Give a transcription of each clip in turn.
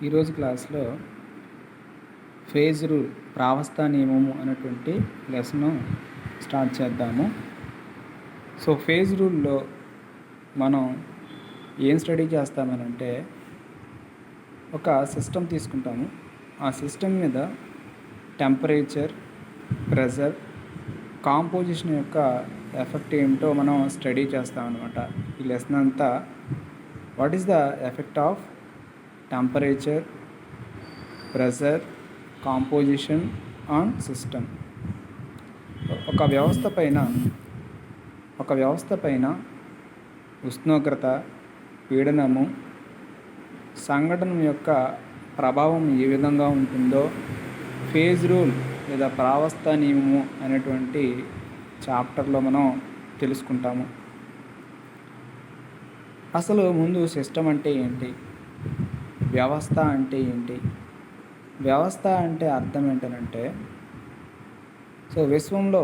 ఈరోజు క్లాస్లో phase rule ప్రావస్థా నియమము అనేటువంటి లెసన్ స్టార్ట్ చేద్దాము. సో ఫేజ్ రూల్లో మనం ఏం స్టడీ చేస్తామనంటే ఒక సిస్టమ్ తీసుకుంటాము. ఆ సిస్టమ్ మీద టెంపరేచర్, ప్రెషర్, కాంపోజిషన్ యొక్క ఎఫెక్ట్ ఏమిటో మనం స్టడీ చేస్తామన్నమాట. ఈ లెసన్ అంతా what is the effect of temperature, pressure, composition on system. ఒక వ్యవస్థ పైన ఉష్ణోగ్రత, పీడనము, సంఘటన యొక్క ప్రభావం ఏ విధంగా ఉంటుందో ఫేజ్ రూల్ లేదా ప్రావస్థా నియమము అనేటువంటి చాప్టర్లో మనం తెలుసుకుంటాము. అసలు ముందు సిస్టమ్ అంటే ఏంటి, వ్యవస్థ అంటే ఏంటి? వ్యవస్థ అంటే అర్థం ఏంటంటే సో విశ్వంలో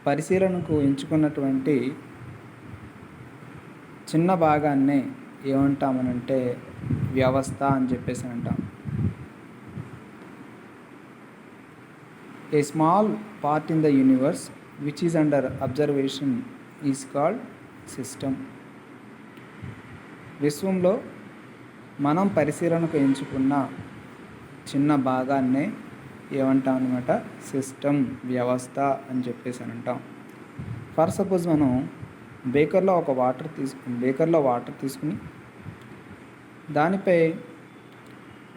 పరిశీలనకు ఎంచుకున్నటువంటి చిన్న భాగాన్నే ఏమంటామనంటే వ్యవస్థ అని చెప్పేసి అంటాం. A small part in the universe which is under observation is called system. విశ్వంలో మనం పరిశీలనకు ఎంచుకున్న చిన్న భాగాన్నే ఏమంటాం అనమాట, సిస్టమ్, వ్యవస్థ అని చెప్పేసి అని అంటాం. ఫర్ సపోజ్ మనం బేకర్లో వాటర్ తీసుకుని దానిపై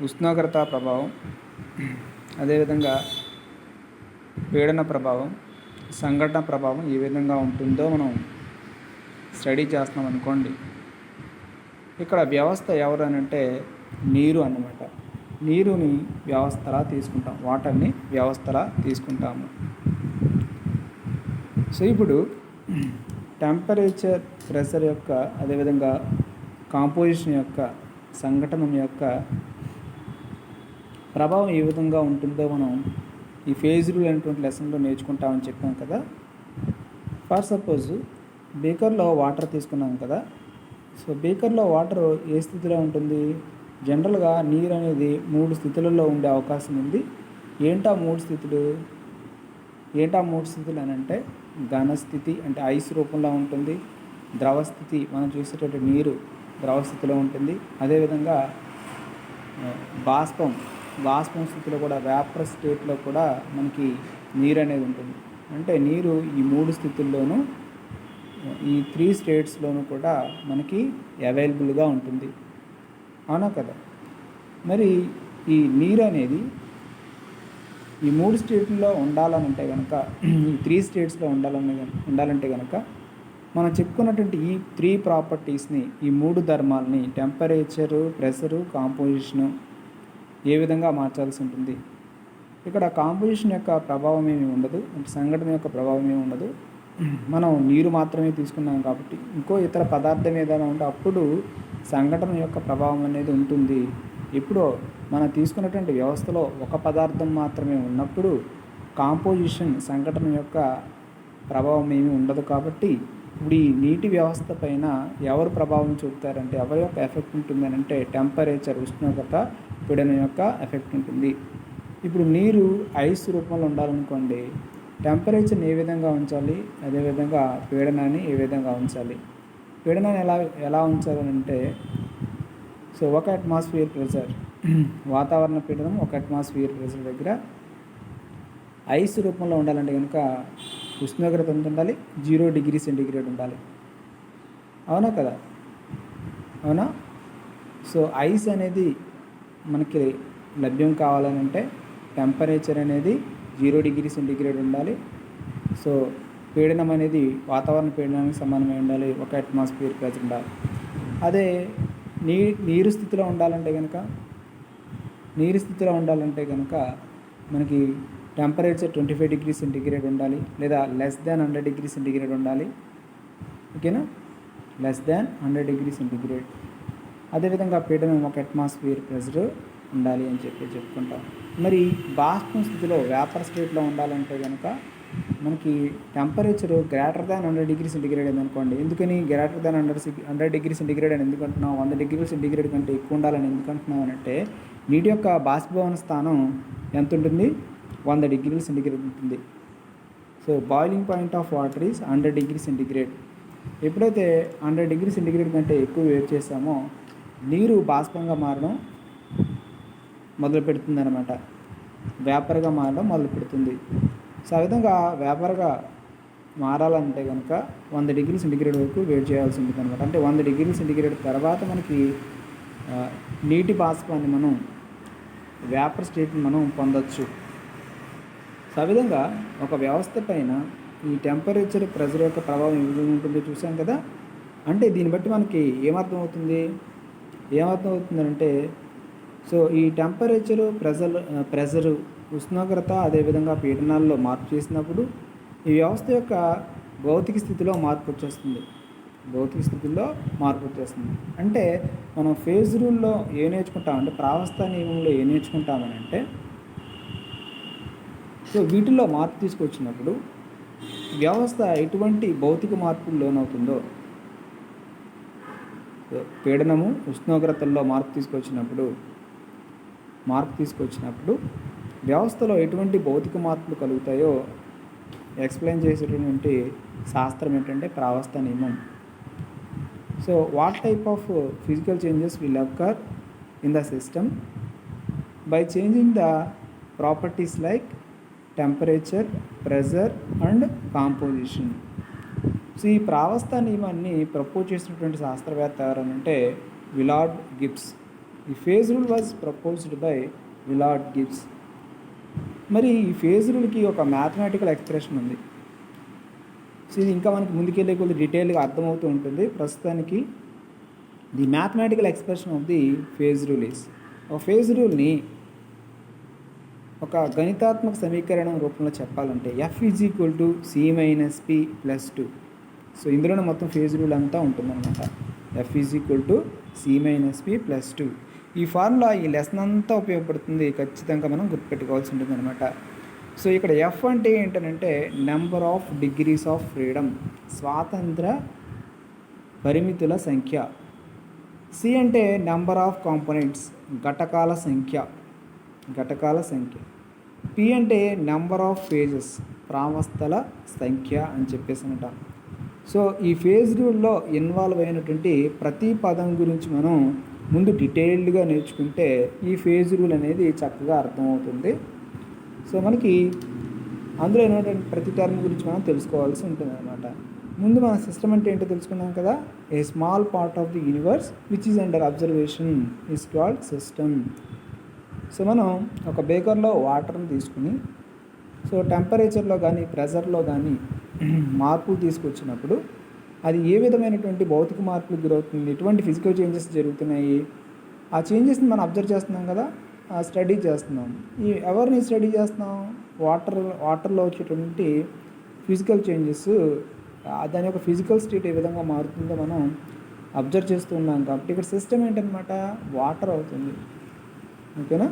ఉష్ణోగ్రత ప్రభావం, అదేవిధంగా పీడన ప్రభావం, సంఘటన ప్రభావం ఏ విధంగా ఉంటుందో మనం స్టడీ చేస్తున్నాం అనుకోండి. ఇక్కడ వ్యవస్థ ఎవరు అని అంటే నీరు అన్నమాట. నీరుని వ్యవస్థలా తీసుకుంటాం, వాటర్ని వ్యవస్థలా తీసుకుంటాము. సో ఇప్పుడు టెంపరేచర్, ప్రెషర్ యొక్క, అదేవిధంగా కాంపోజిషన్ యొక్క, సంఘటన యొక్క ప్రభావం ఏ విధంగా ఉంటుందో మనం ఈ ఫేజ్ రూల్ అనేటువంటి లెసన్లో నేర్చుకుంటామని చెప్పాం కదా. ఫర్ సపోజ్ బేకర్లో వాటర్ తీసుకున్నాం కదా. సో బేకర్లో వాటర్ ఏ స్థితిలో ఉంటుంది? జనరల్గా నీరు అనేది 3 స్థితులలో ఉండే అవకాశం ఉంది. ఏంటా 3 స్థితులు అని అంటే ఘన స్థితి అంటే ఐస్ రూపంలో ఉంటుంది, ద్రవ స్థితి మనం చూసేటటువంటి నీరు ద్రవ స్థితిలో ఉంటుంది, అదేవిధంగా బాష్పం స్థితిలో కూడా వేపర్ స్టేట్లో కూడా మనకి నీరు అనేది ఉంటుంది. అంటే నీరు ఈ 3 స్థితుల్లోనూ, ఈ 3 స్టేట్స్లోనూ కూడా మనకి అవైలబుల్గా ఉంటుంది, అవునా కదా. మరి ఈ నీరు అనేది ఈ 3 స్టేట్లలో ఉండాలనంటే కనుక, ఈ 3 స్టేట్స్లో ఉండాలంటే కనుక మనం చెప్పుకున్నటువంటి ఈ 3 ప్రాపర్టీస్ని, ఈ 3 ధర్మాలని, టెంపరేచరు, ప్రెషరు, కాంపోజిషను ఏ విధంగా మార్చాల్సి ఉంటుంది. ఇక్కడ కాంపోజిషన్ యొక్క ప్రభావం ఏమి ఉండదు, అంటే సంఘటన యొక్క ప్రభావం ఏమి ఉండదు. మనం నీరు మాత్రమే తీసుకున్నాం కాబట్టి ఇంకో ఇతర పదార్థం ఏదైనా ఉంటే అప్పుడు సంఘటన యొక్క ప్రభావం అనేది ఉంటుంది. ఇప్పుడు మనం తీసుకున్నటువంటి వ్యవస్థలో ఒక పదార్థం మాత్రమే ఉన్నప్పుడు కాంపోజిషన్, సంఘటన యొక్క ప్రభావం ఏమీ ఉండదు. కాబట్టి ఇప్పుడు ఈ నీటి వ్యవస్థ పైన ఎవరు ప్రభావం చూపుతారంటే, ఎవరి యొక్క ఎఫెక్ట్ ఉంటుంది అని అంటే టెంపరేచర్, ఉష్ణోగ్రత, పీడనం యొక్క ఎఫెక్ట్ ఉంటుంది. ఇప్పుడు నీరు ఐస్ రూపంలో ఉండాలనుకోండి, టెంపరేచర్ని ఏ విధంగా ఉంచాలి, అదేవిధంగా పీడనాన్ని ఏ విధంగా ఉంచాలి. పీడనాన్ని ఎలా ఉంచాలంటే, సో 1 అట్మాస్ఫియర్ ప్రెషర్, వాతావరణ పీడనం 1 అట్మాస్ఫియర్ ప్రెషర్ దగ్గర ఐస్ రూపంలో ఉండాలంటే కనుక ఉష్ణోగ్రత ఎంత ఉండాలి? 0 డిగ్రీ సెంటీగ్రేడ్ ఉండాలి, అవునా కదా, అవునా. సో ఐస్ అనేది మనకి లభ్యం కావాలని అంటే టెంపరేచర్ అనేది 0 డిగ్రీ సెంటీగ్రేడ్ ఉండాలి. సో పీడనం అనేది వాతావరణ పీడనానికి సమానమై ఉండాలి, 1 అట్మాస్ఫియర్ ప్రెషర్ ఉండాలి. అదే నీరు స్థితిలో ఉండాలంటే కనుక మనకి టెంపరేచర్ 25 డిగ్రీ సెంటీగ్రేడ్ ఉండాలి, లేదా లెస్ దాన్ 100 డిగ్రీ సెంటీగ్రేడ్ ఉండాలి, ఓకేనా, లెస్ దాన్ 100 డిగ్రీ సెంటీగ్రేడ్. అదేవిధంగా పీడనం 1 అట్మాస్ఫియర్ ప్రెషర్ ఉండాలి అని చెప్పుకుంటాం. మరి బాష్పం స్థితిలో, వేపర్ స్టేట్లో ఉండాలంటే కనుక మనకి temperature greater than 100 degree centigrade అనుకోండి. ఎందుకని గ్రేటర్ దాన్ 100 డిగ్రీ సెంటిగ్రేడ్ అని ఎందుకంటున్నాం, 100 డిగ్రీ సెంటిగ్రేడ్ కంటే ఎక్కువ ఉండాలని ఎందుకంటున్నాం అని అంటే నీటి యొక్క బాష్పీభవన స్థానం ఎంత ఉంటుంది, 100 డిగ్రీల సెంటిగ్రేడ్ ఉంటుంది. So boiling point of water is 100 degree centigrade. ఎప్పుడైతే 100 డిగ్రీ సెంటిగ్రేడ్ కంటే ఎక్కువ వేడి చేస్తామో నీరు బాష్పంగా మారడం మొదలు పెడుతుంది అనమాట, వేపర్గా మారడం మొదలు పెడుతుంది. సో ఆ విధంగా వేపర్గా మారాలంటే కనుక 100 డిగ్రీ సెంటిగ్రేడ్ వరకు వేడి చేయాల్సి ఉంటుంది అనమాట. అంటే 100 డిగ్రీ సెంటిగ్రేడ్ తర్వాత మనకి నీటి బాష్పాన్ని మనం వేపర్ స్టేట్ని మనం పొందొచ్చు. సో ఆ విధంగా ఒక వ్యవస్థ పైన ఈ టెంపరేచర్ ప్రెజర్ యొక్క ప్రభావం ఏ విధంగా ఉంటుందో చూసాం కదా. అంటే దీన్ని బట్టి మనకి ఏమర్థం అవుతుందంటే సో ఈ టెంపరేచరు ప్రెజరు ఉష్ణోగ్రత అదేవిధంగా పీడనాల్లో మార్పు చేసినప్పుడు ఈ వ్యవస్థ యొక్క భౌతిక స్థితిలో మార్పు వచ్చేస్తుంది. అంటే మనం ఫేజ్ రూల్లో ఏ నేర్చుకుంటామంటే ప్రావస్థ నియమంలో ఏ నేర్చుకుంటామని అంటే సో వీటిల్లో మార్పు తీసుకొచ్చినప్పుడు వ్యవస్థ ఎటువంటి భౌతిక మార్పులు లోనవుతుందో, పీడనము ఉష్ణోగ్రతల్లో మార్పు తీసుకొచ్చినప్పుడు వ్యవస్థలో ఎటువంటి భౌతిక మార్పులు కలుగుతాయో ఎక్స్ప్లెయిన్ చేసేటటువంటి శాస్త్రం ఏంటంటే ప్రావస్థ నియమం. So what type of physical changes will occur in the system by changing the properties like temperature, pressure and composition. So ఈ ప్రావస్థ నియమాన్ని ప్రపోజ్ చేసినటువంటి శాస్త్రవేత్త ఎవరంటే విలార్డ్ గిబ్స్. ఈ phase rule was proposed by Willard Gibbs. మరి ఈ phase రూల్కి ఒక మ్యాథమెటికల్ ఎక్స్ప్రెషన్ ఉంది. సో ఇది ఇంకా మనకి ముందుకెళ్ళే కొద్ది డీటెయిల్గా అర్థమవుతూ ఉంటుంది. ప్రస్తుతానికి the mathematical expression of the phase rule is, ఒక ఫేజ్ రూల్ని ఒక గణితాత్మక సమీకరణం రూపంలో చెప్పాలంటే F=C-P+2. సో ఇందులోనే మొత్తం ఫేజ్ రూల్ అంతా ఉంటుందన్నమాట. F=C-P+2. ఈ ఫార్ములా ఈ లెసన్ అంతా ఉపయోగపడుతుంది, ఖచ్చితంగా మనం గుర్తుపెట్టుకోవాల్సి ఉంటుంది అనమాట. సో ఇక్కడ ఎఫ్ అంటే ఏంటంటే number of degrees of freedom, స్వాతంత్ర పరిమితుల సంఖ్య. సి అంటే నెంబర్ ఆఫ్ కాంపోనెంట్స్, ఘటకాల సంఖ్య. పి అంటే నెంబర్ ఆఫ్ ఫేజెస్, ప్రావస్థల సంఖ్య అని చెప్పేసి అంటాం. సో ఈ ఫేజ్ రూల్లో ఇన్వాల్వ్ అయినటువంటి ప్రతి పదం గురించి మనం ముందు డీటెయిల్డ్గా నేర్చుకుంటే ఈ ఫేజ్ రూల్ అనేది చక్కగా అర్థమవుతుంది. సో మనకి అందులో ఏమైనటువంటి ప్రతి టర్మ్ గురించి మనం తెలుసుకోవాల్సి ఉంటుంది అనమాట. ముందు మన సిస్టమ్ అంటే ఏంటో తెలుసుకున్నాం కదా. A small part of the universe which is under observation is called system. So మనం ఒక బేకర్లో వాటర్ని తీసుకుని సో టెంపరేచర్లో కానీ ప్రెజర్లో కానీ మార్పులు తీసుకొచ్చినప్పుడు అది ఏ విధమైనటువంటి భౌతిక మార్పులకు గురవుతుంది, ఎటువంటి ఫిజికల్ చేంజెస్ జరుగుతున్నాయి, ఆ చేంజెస్ని మనం అబ్జర్వ్ చేస్తున్నాం కదా, స్టడీ చేస్తున్నాం. ఎవరిని స్టడీ చేస్తున్నాం? వాటర్లో వచ్చేటువంటి ఫిజికల్ చేంజెస్, దాని యొక్క ఫిజికల్ స్టేట్ ఏ విధంగా మారుతుందో మనం అబ్జర్వ్ చేస్తూ ఉన్నాం. కాబట్టి ఇక్కడ సిస్టమ్ ఏంటనమాట, వాటర్ అవుతుంది. ఓకేనా.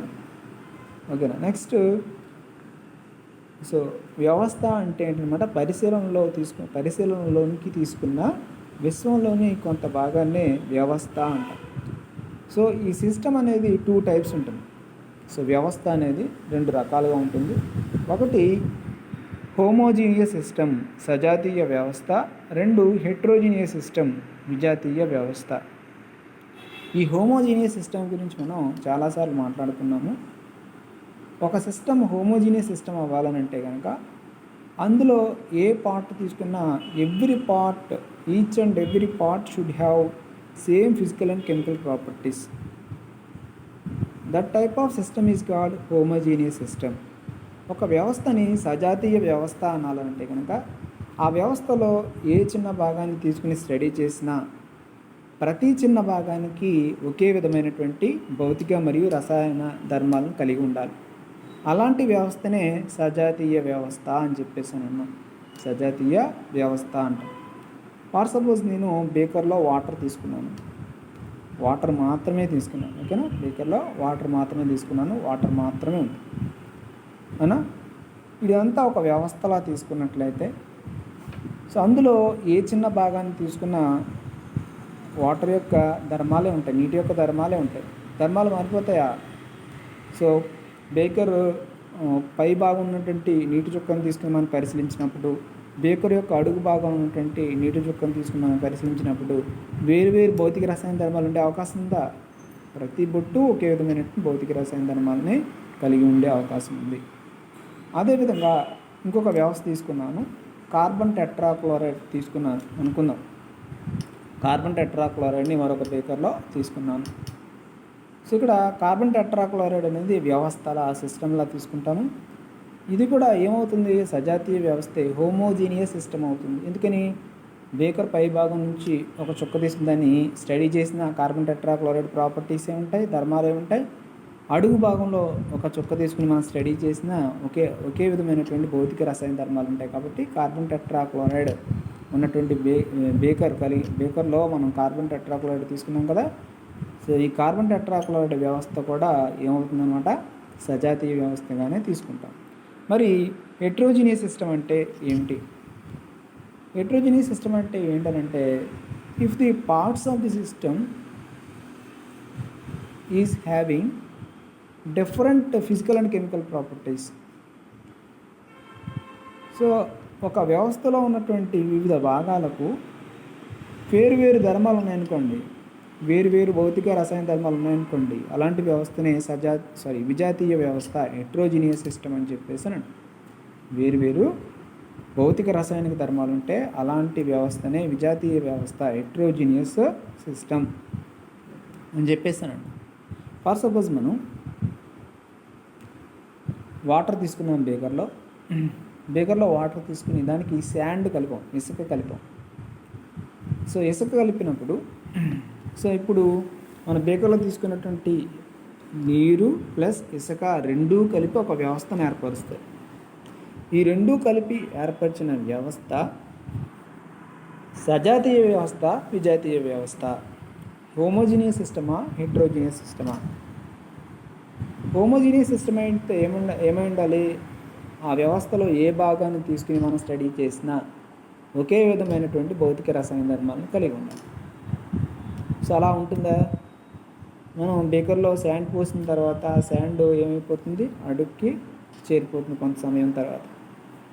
నెక్స్ట్ సో వ్యవస్థ అంటే ఏంటనమాట, పరిశీలనలోనికి తీసుకున్న విశ్వంలోని కొంత భాగాన్ని వ్యవస్థ అంటాం. సో ఈ సిస్టమ్ అనేది 2 టైప్స్ ఉంటుంది. సో వ్యవస్థ అనేది 2 రకాలుగా ఉంటుంది. ఒకటి హోమోజీనియస్ సిస్టమ్, సజాతీయ వ్యవస్థ. 2 హెట్రోజీనియస్ సిస్టమ్, విజాతీయ వ్యవస్థ. ఈ హోమోజీనియస్ సిస్టమ్ గురించి మనం చాలాసార్లు మాట్లాడుకున్నాము. ఒక సిస్టమ్ హోమోజీనియస్ సిస్టమ్ అవ్వాలనంటే కనుక అందులో ఏ పార్ట్ తీసుకున్నా each and every part should have same physical and chemical properties. That type of system is called homogeneous system. ఒక వ్యవస్థని సజాతీయ వ్యవస్థ అనాలంటే కనుక ఆ వ్యవస్థలో ఏ చిన్న భాగాన్ని తీసుకుని స్టడీ చేసినా ప్రతి చిన్న భాగానికి ఒకే విధమైనటువంటి భౌతిక మరియు రసాయన ధర్మాలను కలిగి ఉండాలి. అలాంటి వ్యవస్థనే సజాతీయ వ్యవస్థ అని చెప్పేసి అన్నాం. సజాతీయ వ్యవస్థ అంటాం. ఫర్ సపోజ్ నేను బేకర్లో వాటర్ తీసుకున్నాను, వాటర్ మాత్రమే తీసుకున్నాను. ఓకేనా. బేకర్లో వాటర్ మాత్రమే తీసుకున్నాను, వాటర్ మాత్రమే ఉంది అవునా. ఇదంతా ఒక వ్యవస్థలా తీసుకున్నట్లయితే సో అందులో ఏ చిన్న భాగాన్ని తీసుకున్నా వాటర్ యొక్క ధర్మాలే ఉంటాయి, నీటి యొక్క ధర్మాలే ఉంటాయి. ధర్మాలు మారిపోతాయా? సో బేకర్ పై భాగం ఉన్నటువంటి నీటి చుక్కను తీసుకుని మనం పరిశీలించినప్పుడు, బేకర్ యొక్క అడుగు భాగం ఉన్నటువంటి నీటి చుక్కను తీసుకుని మనం పరిశీలించినప్పుడు వేరు భౌతిక రసాయన ధర్మాలు ఉండే అవకాశం ఉందా? ప్రతి బొట్టు ఒకే విధమైనటువంటి భౌతిక రసాయన ధర్మాలని కలిగి ఉండే అవకాశం ఉంది. అదేవిధంగా ఇంకొక వ్యవస్థ తీసుకున్నాను, కార్బన్ టెట్రాక్లోరైడ్ తీసుకున్నాను అనుకుందాం. కార్బన్ టెట్రాక్లోరైడ్ని మరొక బేకర్లో తీసుకున్నాను. సో ఇక్కడ కార్బన్ టెట్రాక్లోరైడ్ అనేది వ్యవస్థల సిస్టంలా తీసుకుంటాము. ఇది కూడా ఏమవుతుంది? సజాతీయ వ్యవస్థే, హోమోజీనియస్ సిస్టమ్ అవుతుంది. ఎందుకని? బేకర్ పై భాగం నుంచి ఒక చుక్క తీసుకుందని స్టడీ చేసిన కార్బన్ టెట్రాక్లోరైడ్ ప్రాపర్టీస్ ఏముంటాయి, ధర్మాలు ఏముంటాయి. అడుగు భాగంలో ఒక చుక్క తీసుకుని మనం స్టడీ చేసిన ఒకే విధమైనటువంటి భౌతిక రసాయన ధర్మాలు ఉంటాయి. కాబట్టి కార్బన్ టెట్రాక్లోరైడ్ ఉన్నటువంటి బేకర్లో మనం కార్బన్ టెట్రాక్లోరైడ్ తీసుకున్నాం కదా. సో ఈ కార్బన్ టెట్రాక్లోరైడ్ వ్యవస్థ కూడా ఏమవుతుందన్నమాట? సజాతీయ వ్యవస్థగానే తీసుకుంటాం. మరి హెట్రోజీనియస్ సిస్టమ్ అంటే ఏమిటి? హెట్రోజీనియస్ సిస్టమ్ అంటే ఏంటంటే, if the parts of the system is having different physical and chemical properties. So ఒక వ్యవస్థలో ఉన్నటువంటి వివిధ భాగాలకు వేరు ధర్మాలు ఉన్నాయనుకోండి, వేరు భౌతిక రసాయన ధర్మాలు ఉన్నాయనుకోండి, అలాంటి వ్యవస్థనే విజాతీయ వ్యవస్థ, హెట్రోజీనియస్ సిస్టమ్ అని చెప్పేసి అనండి. వేరు భౌతిక రసాయనిక ధర్మాలు ఉంటే అలాంటి వ్యవస్థనే విజాతీయ వ్యవస్థ, హెట్రోజీనియస్ సిస్టమ్ అని చెప్పేసానండి. ఫర్ సపోజ్ మనం వాటర్ తీసుకున్నాం బేకర్లో వాటర్ తీసుకుని దానికి శాండ్ కలిపాం, ఇసుక కలిపాం. సో ఇసుక కలిపినప్పుడు ఇప్పుడు మన బేకర్లో తీసుకున్నటువంటి నీరు ప్లస్ ఇసుక రెండూ కలిపి ఒక వ్యవస్థను ఏర్పరుస్తాయి. ఈ రెండూ కలిపి ఏర్పరిచిన వ్యవస్థ సజాతీయ వ్యవస్థ, విజాతీయ వ్యవస్థ, హోమోజీనియస్ సిస్టమా, హెట్రోజీనియస్ సిస్టమా? హోమోజీనియస్ సిస్టమ్ అయితే ఏమై ఉండాలి? ఆ వ్యవస్థలో ఏ భాగాన్ని తీసుకుని మనం స్టడీ చేసినా ఒకే విధమైనటువంటి భౌతిక రసాయన ధర్మాలను కలిగి ఉండాలి. సో అలా ఉంటుందా? మనం బేకర్లో శాండ్ పోసిన తర్వాత శాండ్ ఏమైపోతుంది? అడుగుకి చేరిపోతుంది కొంత సమయం తర్వాత.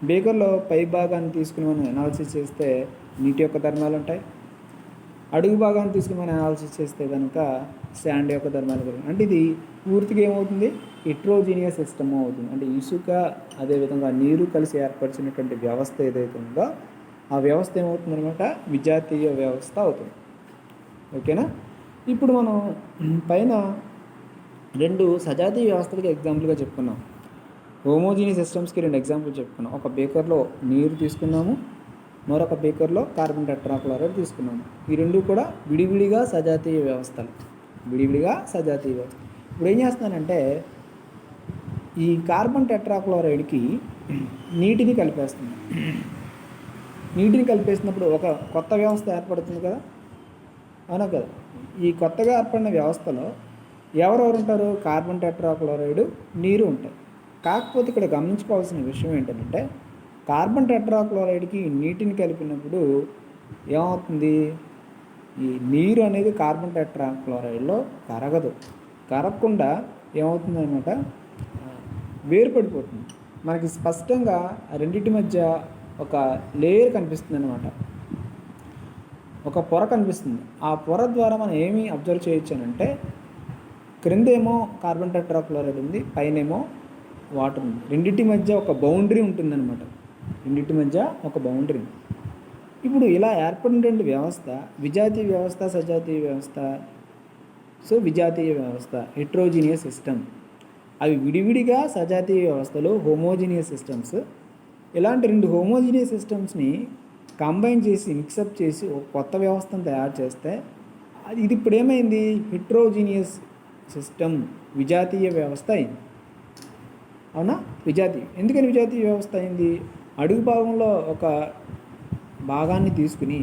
బేకర్లో పై భాగాన్ని తీసుకుని మనం అనాలిసిస్ చేస్తే నీటి యొక్క ధర్మాలు ఉంటాయి. అడుగు భాగాన్ని తీసుకుని మనం అనాలిసిస్ చేస్తే కనుక శాండ్ యొక్క ధర్మాలు కలిగి, అంటే ఇది పూర్తిగా ఏమవుతుంది? హెట్రోజీనియస్ సిస్టమ్ అవుతుంది. అంటే ఇసుక అదేవిధంగా నీరు కలిసి ఏర్పరిచినటువంటి వ్యవస్థ ఏదైతే ఉందో ఆ వ్యవస్థ ఏమవుతుందన్నమాట? విజాతీయ వ్యవస్థ అవుతుంది. ఓకేనా? ఇప్పుడు మనం పైన రెండు సజాతీయ వ్యవస్థలకి ఎగ్జాంపుల్గా చెప్పుకున్నాం. హోమోజీనియస్ సిస్టమ్స్కి రెండు ఎగ్జాంపుల్ చెప్పుకున్నాం. ఒక బేకర్లో నీరు తీసుకున్నాము, మరొక బేకర్లో కార్బన్ టెట్రాక్లోరైడ్ తీసుకున్నాము. ఈ రెండు కూడా విడివిడిగా సజాతీయ వ్యవస్థలు. ఇప్పుడు ఏం చేస్తున్నానంటే, ఈ కార్బన్ టెట్రాక్లోరైడ్కి నీటిని కలిపేస్తున్నాను. నీటిని కలిపేసినప్పుడు ఒక కొత్త వ్యవస్థ ఏర్పడుతుంది కదా, అవునా కదా? ఈ కొత్తగా ఏర్పడిన వ్యవస్థలో ఎవరెవరు ఉంటారు? కార్బన్ టెట్రాక్లోరైడ్, నీరు ఉంటాయి. కాకపోతే ఇక్కడ గమనించుకోవాల్సిన విషయం ఏంటంటే, కార్బన్ టెట్రాక్లోరైడ్కి నీటిని కలిపినప్పుడు ఏమవుతుంది? ఈ నీరు అనేది కార్బన్ టెట్రాక్లోరైడ్లో కరగకుండా ఏమవుతుంది అనమాట? వేరుపడిపోతుంది. మనకి స్పష్టంగా రెండింటి మధ్య ఒక లేయర్ కనిపిస్తుంది అనమాట, ఒక పొర కనిపిస్తుంది. ఆ పొర ద్వారా మనం ఏమి అబ్జర్వ్ చేయొచ్చు అంటే, క్రిందేమో కార్బన్ టెట్రాక్లోరైడ్ ఉంది, పైనేమో వాటర్ ఉంది. రెండింటి మధ్య ఒక బౌండరీ ఉంటుందన్నమాట. ఇప్పుడు ఇలా ఏర్పడినటువంటి వ్యవస్థ విజాతీయ వ్యవస్థ, సజాతీయ వ్యవస్థ. సో విజాతీయ వ్యవస్థ, హెట్రోజీనియస్ సిస్టమ్. అవి విడివిడిగా సజాతీయ వ్యవస్థలు, హోమోజీనియస్ సిస్టమ్స్. ఇలాంటి రెండు హోమోజీనియస్ సిస్టమ్స్ని కంబైన్ చేసి మిక్సప్ చేసి ఒక కొత్త వ్యవస్థను తయారు చేస్తే ఇది ఇప్పుడు ఏమైంది? హెట్రోజీనియస్ సిస్టమ్, విజాతీయ వ్యవస్థ అయింది. అవునా? ఎందుకని విజాతీయ వ్యవస్థ అయింది? అడుగు భాగంలో ఒక భాగాన్ని తీసుకుని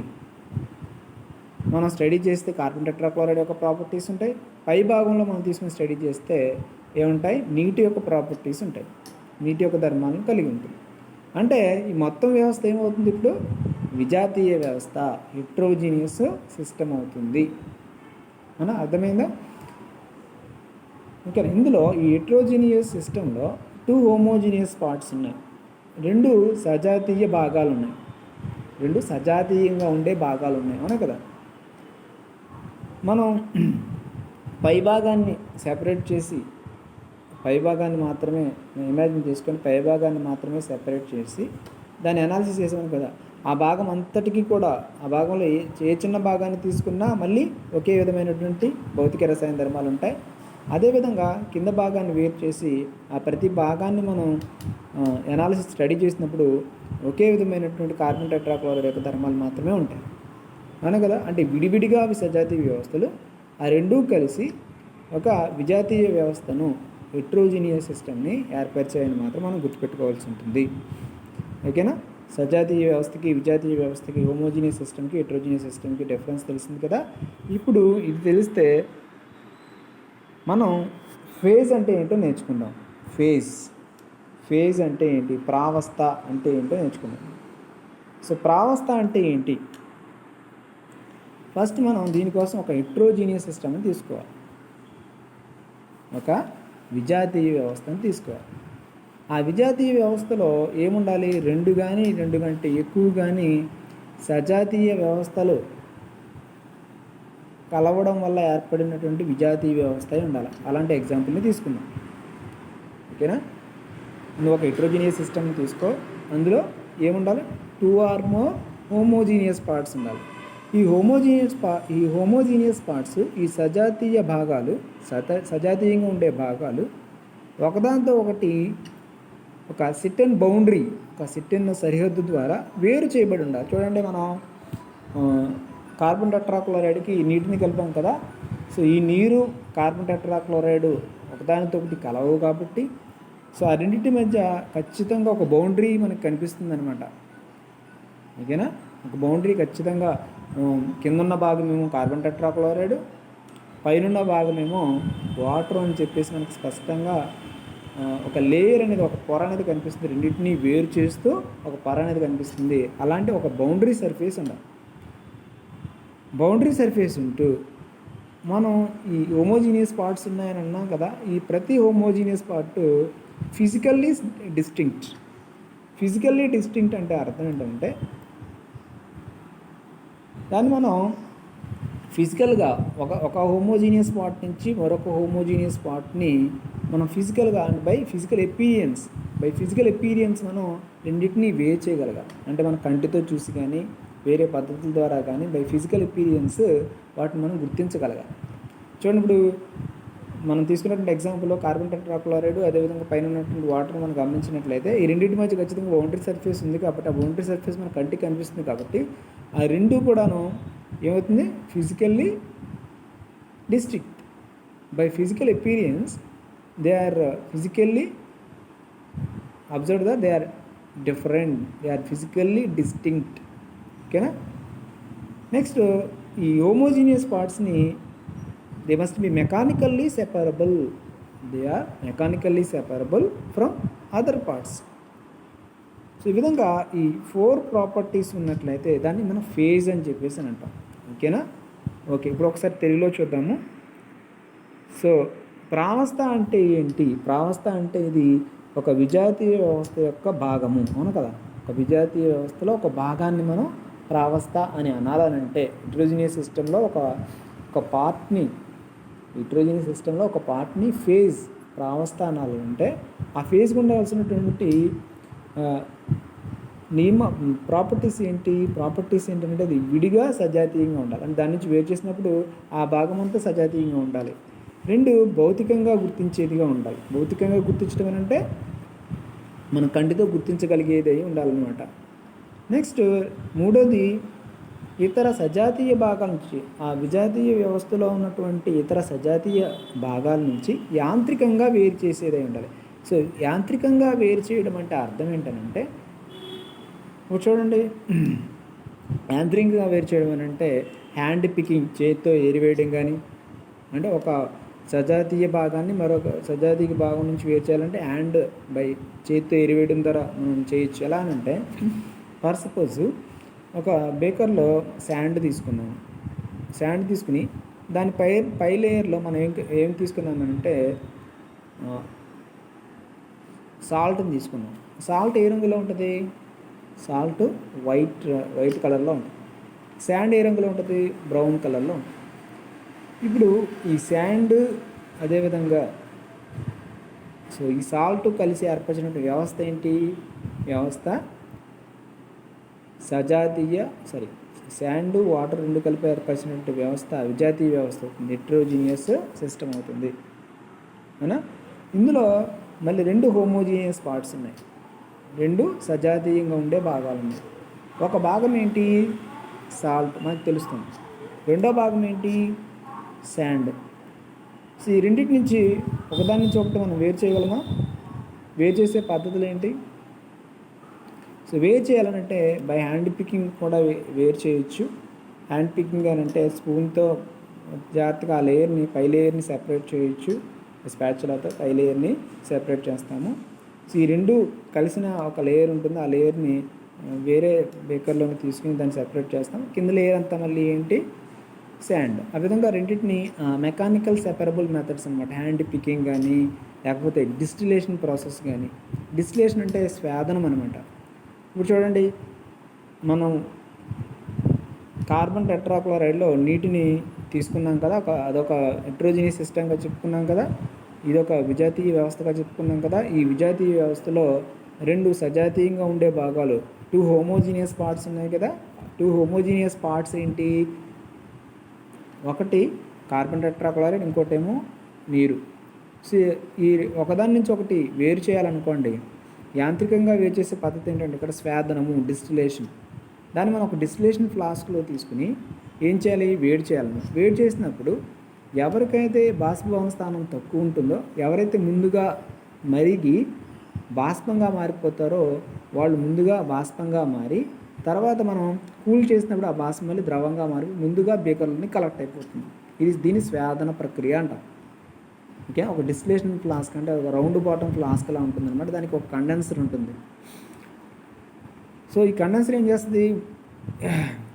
మనం స్టడీ చేస్తే కార్బన్ టెట్రాక్లోరైడ్ యొక్క ప్రాపర్టీస్ ఉంటాయి. పై భాగంలో మనం తీసుకుని స్టడీ చేస్తే ఏముంటాయి? నీటి యొక్క ప్రాపర్టీస్ ఉంటాయి. నీటి యొక్క ధర్మాలను కలిగి ఉంటుంది. అంటే ఈ మొత్తం వ్యవస్థ ఏమవుతుంది ఇప్పుడు విజాతీయ వ్యవస్థ, హెట్రోజీనియస్ సిస్టమ్ అవుతుంది. అనా అర్థమైందా? ఓకే. ఇందులో ఈ హెట్రోజీనియస్ సిస్టంలో 2 హోమోజీనియస్ పార్ట్స్ ఉన్నాయి, 2 సజాతీయ భాగాలు ఉన్నాయి, 2 సజాతీయంగా ఉండే భాగాలు ఉన్నాయి. అవునా కదా? మనం పై భాగాన్ని సెపరేట్ చేసి పైభాగాన్ని మాత్రమే ఇమాజిన్ చేసుకొని పైభాగాన్ని మాత్రమే సెపరేట్ చేసి దాన్ని అనాలిసిస్ చేసాము కదా, ఆ భాగం అంతటికీ కూడా ఆ భాగంలో ఏ చిన్న భాగాన్ని తీసుకున్నా మళ్ళీ ఒకే విధమైనటువంటి భౌతిక రసాయన ధర్మాలు ఉంటాయి. అదేవిధంగా కింద భాగాన్ని వేరు చేసి ఆ ప్రతి భాగాన్ని మనం అనాలిసిస్ స్టడీ చేసినప్పుడు ఒకే విధమైనటువంటి కార్బన్ టెట్రాక్లోరైడ్ యొక్క ధర్మాలు మాత్రమే ఉంటాయి. అవును కదా? అంటే విడివిడిగా అవి సజాతీయ వ్యవస్థలు, ఆ రెండూ కలిసి ఒక విజాతీయ వ్యవస్థను, హెట్రోజీనియస్ సిస్టమ్ని ఏర్పరిచాయని మాత్రం మనం గుర్తుపెట్టుకోవాల్సి ఉంటుంది. ఓకేనా? సజాతీయ వ్యవస్థకి, విజాతీయ వ్యవస్థకి, హోమోజీనియస్ సిస్టమ్కి, హెట్రోజీనియస్ సిస్టమ్కి డిఫరెన్స్ తెలిసింది కదా. ఇప్పుడు ఇది తెలిస్తే మనం ఫేజ్ అంటే ఏంటో నేర్చుకుందాం. ఫేజ్ అంటే ఏంటి, ప్రావస్థ అంటే ఏంటో నేర్చుకుందాం. సో ప్రావస్థ అంటే ఏంటి? ఫస్ట్ మనం దీనికోసం ఒక హెట్రోజీనియస్ సిస్టమ్ని తీసుకోవాలి, ఒక విజాతీయ వ్యవస్థను తీసుకోవాలి. ఆ విజాతీయ వ్యవస్థలో ఏముండాలి? 2 కానీ 2 కంటే ఎక్కువ కానీ సజాతీయ వ్యవస్థలు కలవడం వల్ల ఏర్పడినటువంటి విజాతీయ వ్యవస్థ ఉండాలి. అలాంటి ఎగ్జాంపుల్ని తీసుకుందాం. ఓకేనా? నువ్వు ఒక హెట్రోజీనియస్ సిస్టమ్ని తీసుకో, అందులో ఏముండాలి? 2 or more హోమోజీనియస్ పార్ట్స్ ఉండాలి. ఈ హోమోజీనియస్ పార్ట్స్, ఈ సజాతీయ భాగాలు, సజాతీయంగా ఉండే భాగాలు ఒకదాంతో ఒకటి ఒక సిట్టెన్ బౌండరీ, ఒక సిట్టెన్ సరిహద్దు ద్వారా వేరు చేయబడి ఉండాలి. చూడండి, మనం కార్బన్ టెట్రాక్లోరైడ్కి నీటిని కలిపాం కదా. సో ఈ నీరు కార్బన్ టెట్రాక్లోరైడ్ ఒకదానితో ఒకటి కలవు కాబట్టి సో ఆ రెండింటి మధ్య ఖచ్చితంగా ఒక బౌండరీ మనకు కనిపిస్తుంది అనమాట. ఓకేనా? ఒక బౌండరీ ఖచ్చితంగా కిందున్న భాగమేమో కార్బన్ టెట్రాక్లోరైడ్, పైనున్న భాగమేమో వాటర్ అని చెప్పేసి మనకు స్పష్టంగా ఒక లేయర్ అనేది, ఒక పొర అనేది కనిపిస్తుంది. రెండింటినీ వేరు చేస్తూ ఒక పొర అనేది కనిపిస్తుంది. అలాంటి ఒక బౌండరీ సర్ఫేస్ ఉండాలి. బౌండరీ సర్ఫేస్ ఉంటూ మనం ఈ హోమోజీనియస్ పార్ట్స్ ఉన్నాయని అన్నాం కదా, ఈ ప్రతి హోమోజీనియస్ పార్ట్ ఫిజికల్లీ డిస్టింక్ట్ అంటే అర్థం ఏంటంటే దాన్ని మనం ఫిజికల్గా ఒక హోమోజీనియస్ పార్ట్ నుంచి మరొక హోమోజీనియస్ పార్ట్ని మనం ఫిజికల్గా బై ఫిజికల్ ఎపీరియన్స్ మనం రెండింటినీ వేరు చేయగలగాలి. అంటే మన కంటితో చూసి కానీ వేరే పద్ధతుల ద్వారా కానీ బై ఫిజికల్ ఎపీరియన్స్ వాటిని మనం గుర్తించగలగాలి. చూడండి, ఇప్పుడు మనం తీసుకున్నటువంటి ఎగ్జాంపుల్లో కార్బన్ టెట్రాక్లోరైడ్ అదేవిధంగా పైన ఉన్నటువంటి వాటర్ మనం గమనించినట్లయితే ఈ రెండింటి మధ్య ఖచ్చితంగా బౌండరీ సర్ఫేస్ ఉంది కాబట్టి ఆ బౌండరీ సర్ఫేస్ మన కంటికి కనిపిస్తుంది కాబట్టి ఆ రెండు కూడాను ఏమవుతుంది? Physically distinct. By physical experience they are physically observe the they are different, they are physically distinct. ఓకేనా? నెక్స్ట్, ఈ హోమోజీనియస్ పార్ట్స్ని they must be mechanically separable from other parts. So ఈ విధంగా ఈ 4 ప్రాపర్టీస్ ఉన్నట్లయితే దాన్ని మనం ఫేజ్ అని చెప్పేసి అని అంటాం. ఓకేనా? ఓకే, ఇప్పుడు ఒకసారి తెలుగులో చూద్దాము. సో ప్రావస్థ అంటే ఏంటి? ప్రావస్థ అంటే ఇది ఒక విజాతీయ వ్యవస్థ యొక్క భాగము. అవును కదా? ఒక విజాతీయ వ్యవస్థలో ఒక భాగాన్ని మనం ప్రావస్థ అని అనాలనంటే హెట్రోజీనియస్ సిస్టంలో ఒక పార్ట్ని ఫేజ్ ప్రావస్థ అనాలంటే ఆ ఫేజ్కి ఉండవలసినటువంటి ప్రాపర్టీస్ ఏంటంటే అది విడిగా సజాతీయంగా ఉండాలి. అంటే దాని నుంచి వేరు చేసినప్పుడు ఆ భాగం అంతా సజాతీయంగా ఉండాలి. 2 భౌతికంగా గుర్తించేదిగా ఉండాలి. భౌతికంగా గుర్తించడం అంటే మన కంటితో గుర్తించగలిగేది ఉండాలన్నమాట. నెక్స్ట్, 3వది ఇతర సజాతీయ భాగాల నుంచి, ఆ విజాతీయ వ్యవస్థలో ఉన్నటువంటి ఇతర సజాతీయ భాగాల నుంచి యాంత్రికంగా వేరు చేసేదై ఉండాలి. సో యాంత్రికంగా వేరు చేయడం అంటే అర్థం ఏంటనంటే చూడండి, యాంత్రికంగా వేరు చేయడం అని అంటే హ్యాండ్ పికింగ్, చేతితో ఏరివేయడం కానీ, అంటే ఒక సజాతీయ భాగాన్ని మరొక సజాతీయ భాగం నుంచి వేరు చేయాలంటే హ్యాండ్ బై చేతితో ఎరివేయడం ద్వారా మనం చేయొచ్చు. ఎలా అంటే ఫర్ సపోజ్ ఒక బేకర్లో శాండ్ తీసుకున్నాము. శాండ్ తీసుకుని దాని పై లేయర్లో మనం ఏం తీసుకున్నామంటే సాల్ట్ని తీసుకున్నాం. సాల్ట్ ఏ రంగులో ఉంటుంది? సాల్ట్ వైట్ కలర్లో ఉంటుంది. శాండ్ ఏ రంగులో ఉంటుంది? బ్రౌన్ కలర్లో ఉంటుంది. ఇప్పుడు ఈ శాండ్ అదేవిధంగా సో ఈ సాల్ట్ కలిసి ఏర్పరిచినటువంటి వ్యవస్థ ఏంటి? వ్యవస్థ శాండ్ వాటర్ రెండు కలిపి ఏర్పరిచినటువంటి వ్యవస్థ విజాతీయ వ్యవస్థ అవుతుంది, హెట్రోజీనియస్ సిస్టమ్ అవుతుంది. అవునా? ఇందులో మళ్ళీ 2 హోమోజీనియస్ పార్ట్స్ ఉన్నాయి, 2 సజాతీయంగా ఉండే భాగాలు ఉన్నాయి. ఒక భాగం ఏంటి? సాల్ట్, మనకు తెలుస్తుంది. రెండో భాగం ఏంటి? శాండ్. సో ఈ రెండింటి నుంచి ఒకదాని నుంచి ఒకటి మనం వేరు చేయగలమా? వేరు చేసే పద్ధతులు ఏంటి? సో వేరు చేయాలంటే బై హ్యాండ్ పికింగ్ కూడా వేరు చేయొచ్చు. హ్యాండ్ పికింగ్ అని అంటే స్పూన్తో జాగ్రత్తగా ఆ లేయర్ని పై లేయర్ని సెపరేట్ చేయొచ్చు. స్పాచులాతో పై లేయర్ని సెపరేట్ చేస్తాము. సో ఈ రెండు కలిసిన ఒక లేయర్ ఉంటుంది, ఆ లేయర్ని వేరే బేకర్లోకి తీసుకుని దాన్ని సెపరేట్ చేస్తాం. కింద లేయర్ అంతా మళ్ళీ ఏంటి? శాండ్. ఆ విధంగా రెండింటిని మెకానికల్ సెపరబుల్ మెథడ్స్ అనమాట. హ్యాండ్ పికింగ్ కానీ లేకపోతే డిస్టిలేషన్ ప్రాసెస్ కానీ. డిస్టిలేషన్ అంటే స్వేదనం అనమాట. ఇప్పుడు చూడండి, మనం కార్బన్ టెట్రాక్లోరైడ్లో నీటిని తీసుకున్నాం కదా, అదొక హెట్రోజీనియస్ సిస్టమ్గా చెప్పుకున్నాం కదా, ఇదొక విజాతీయ వ్యవస్థగా చెప్పుకున్నాం కదా. ఈ విజాతీయ వ్యవస్థలో 2 సజాతీయంగా ఉండే భాగాలు, 2 హోమోజీనియస్ పార్ట్స్ ఉన్నాయి కదా. 2 హోమోజీనియస్ పార్ట్స్ ఏంటి? ఒకటి కార్బన్ టెట్రాక్లోరైడ్, ఇంకోటేమో నీరు. సో ఈ ఒకదాని నుంచి ఒకటి వేరు చేయాలనుకోండి, యాంత్రికంగా వేరు చేసే పద్ధతి ఏంటంటే ఇక్కడ స్వేదనము, డిస్టిలేషన్. దాన్ని మనం ఒక డిస్టిలేషన్ ఫ్లాస్క్లో తీసుకుని ఏం చేయాలి? వేడి చేయాలి. వేడి చేసినప్పుడు ఎవరికైతే బాష్పభవన స్థానం తక్కువ ఉంటుందో, ఎవరైతే ముందుగా మరిగి బాష్పంగా మారిపోతారో వాళ్ళు ముందుగా బాష్పంగా మారి, తర్వాత మనం కూల్ చేసినప్పుడు ఆ బాష్పం మళ్ళీ ద్రవంగా మారి ముందుగా బేకర్లోని కలెక్ట్ అయిపోతుంది. దీని స్వేదన ప్రక్రియ అంటాం. ఓకే, ఒక డిస్టిలేషన్ ఫ్లాస్క్ అంటే ఒక రౌండ్ బాటమ్ ఫ్లాస్క్ లా ఉంటుంది అనమాట. దానికి ఒక కండెన్సర్ ఉంటుంది. సో ఈ కండెన్సర్ ఏం చేస్తుంది?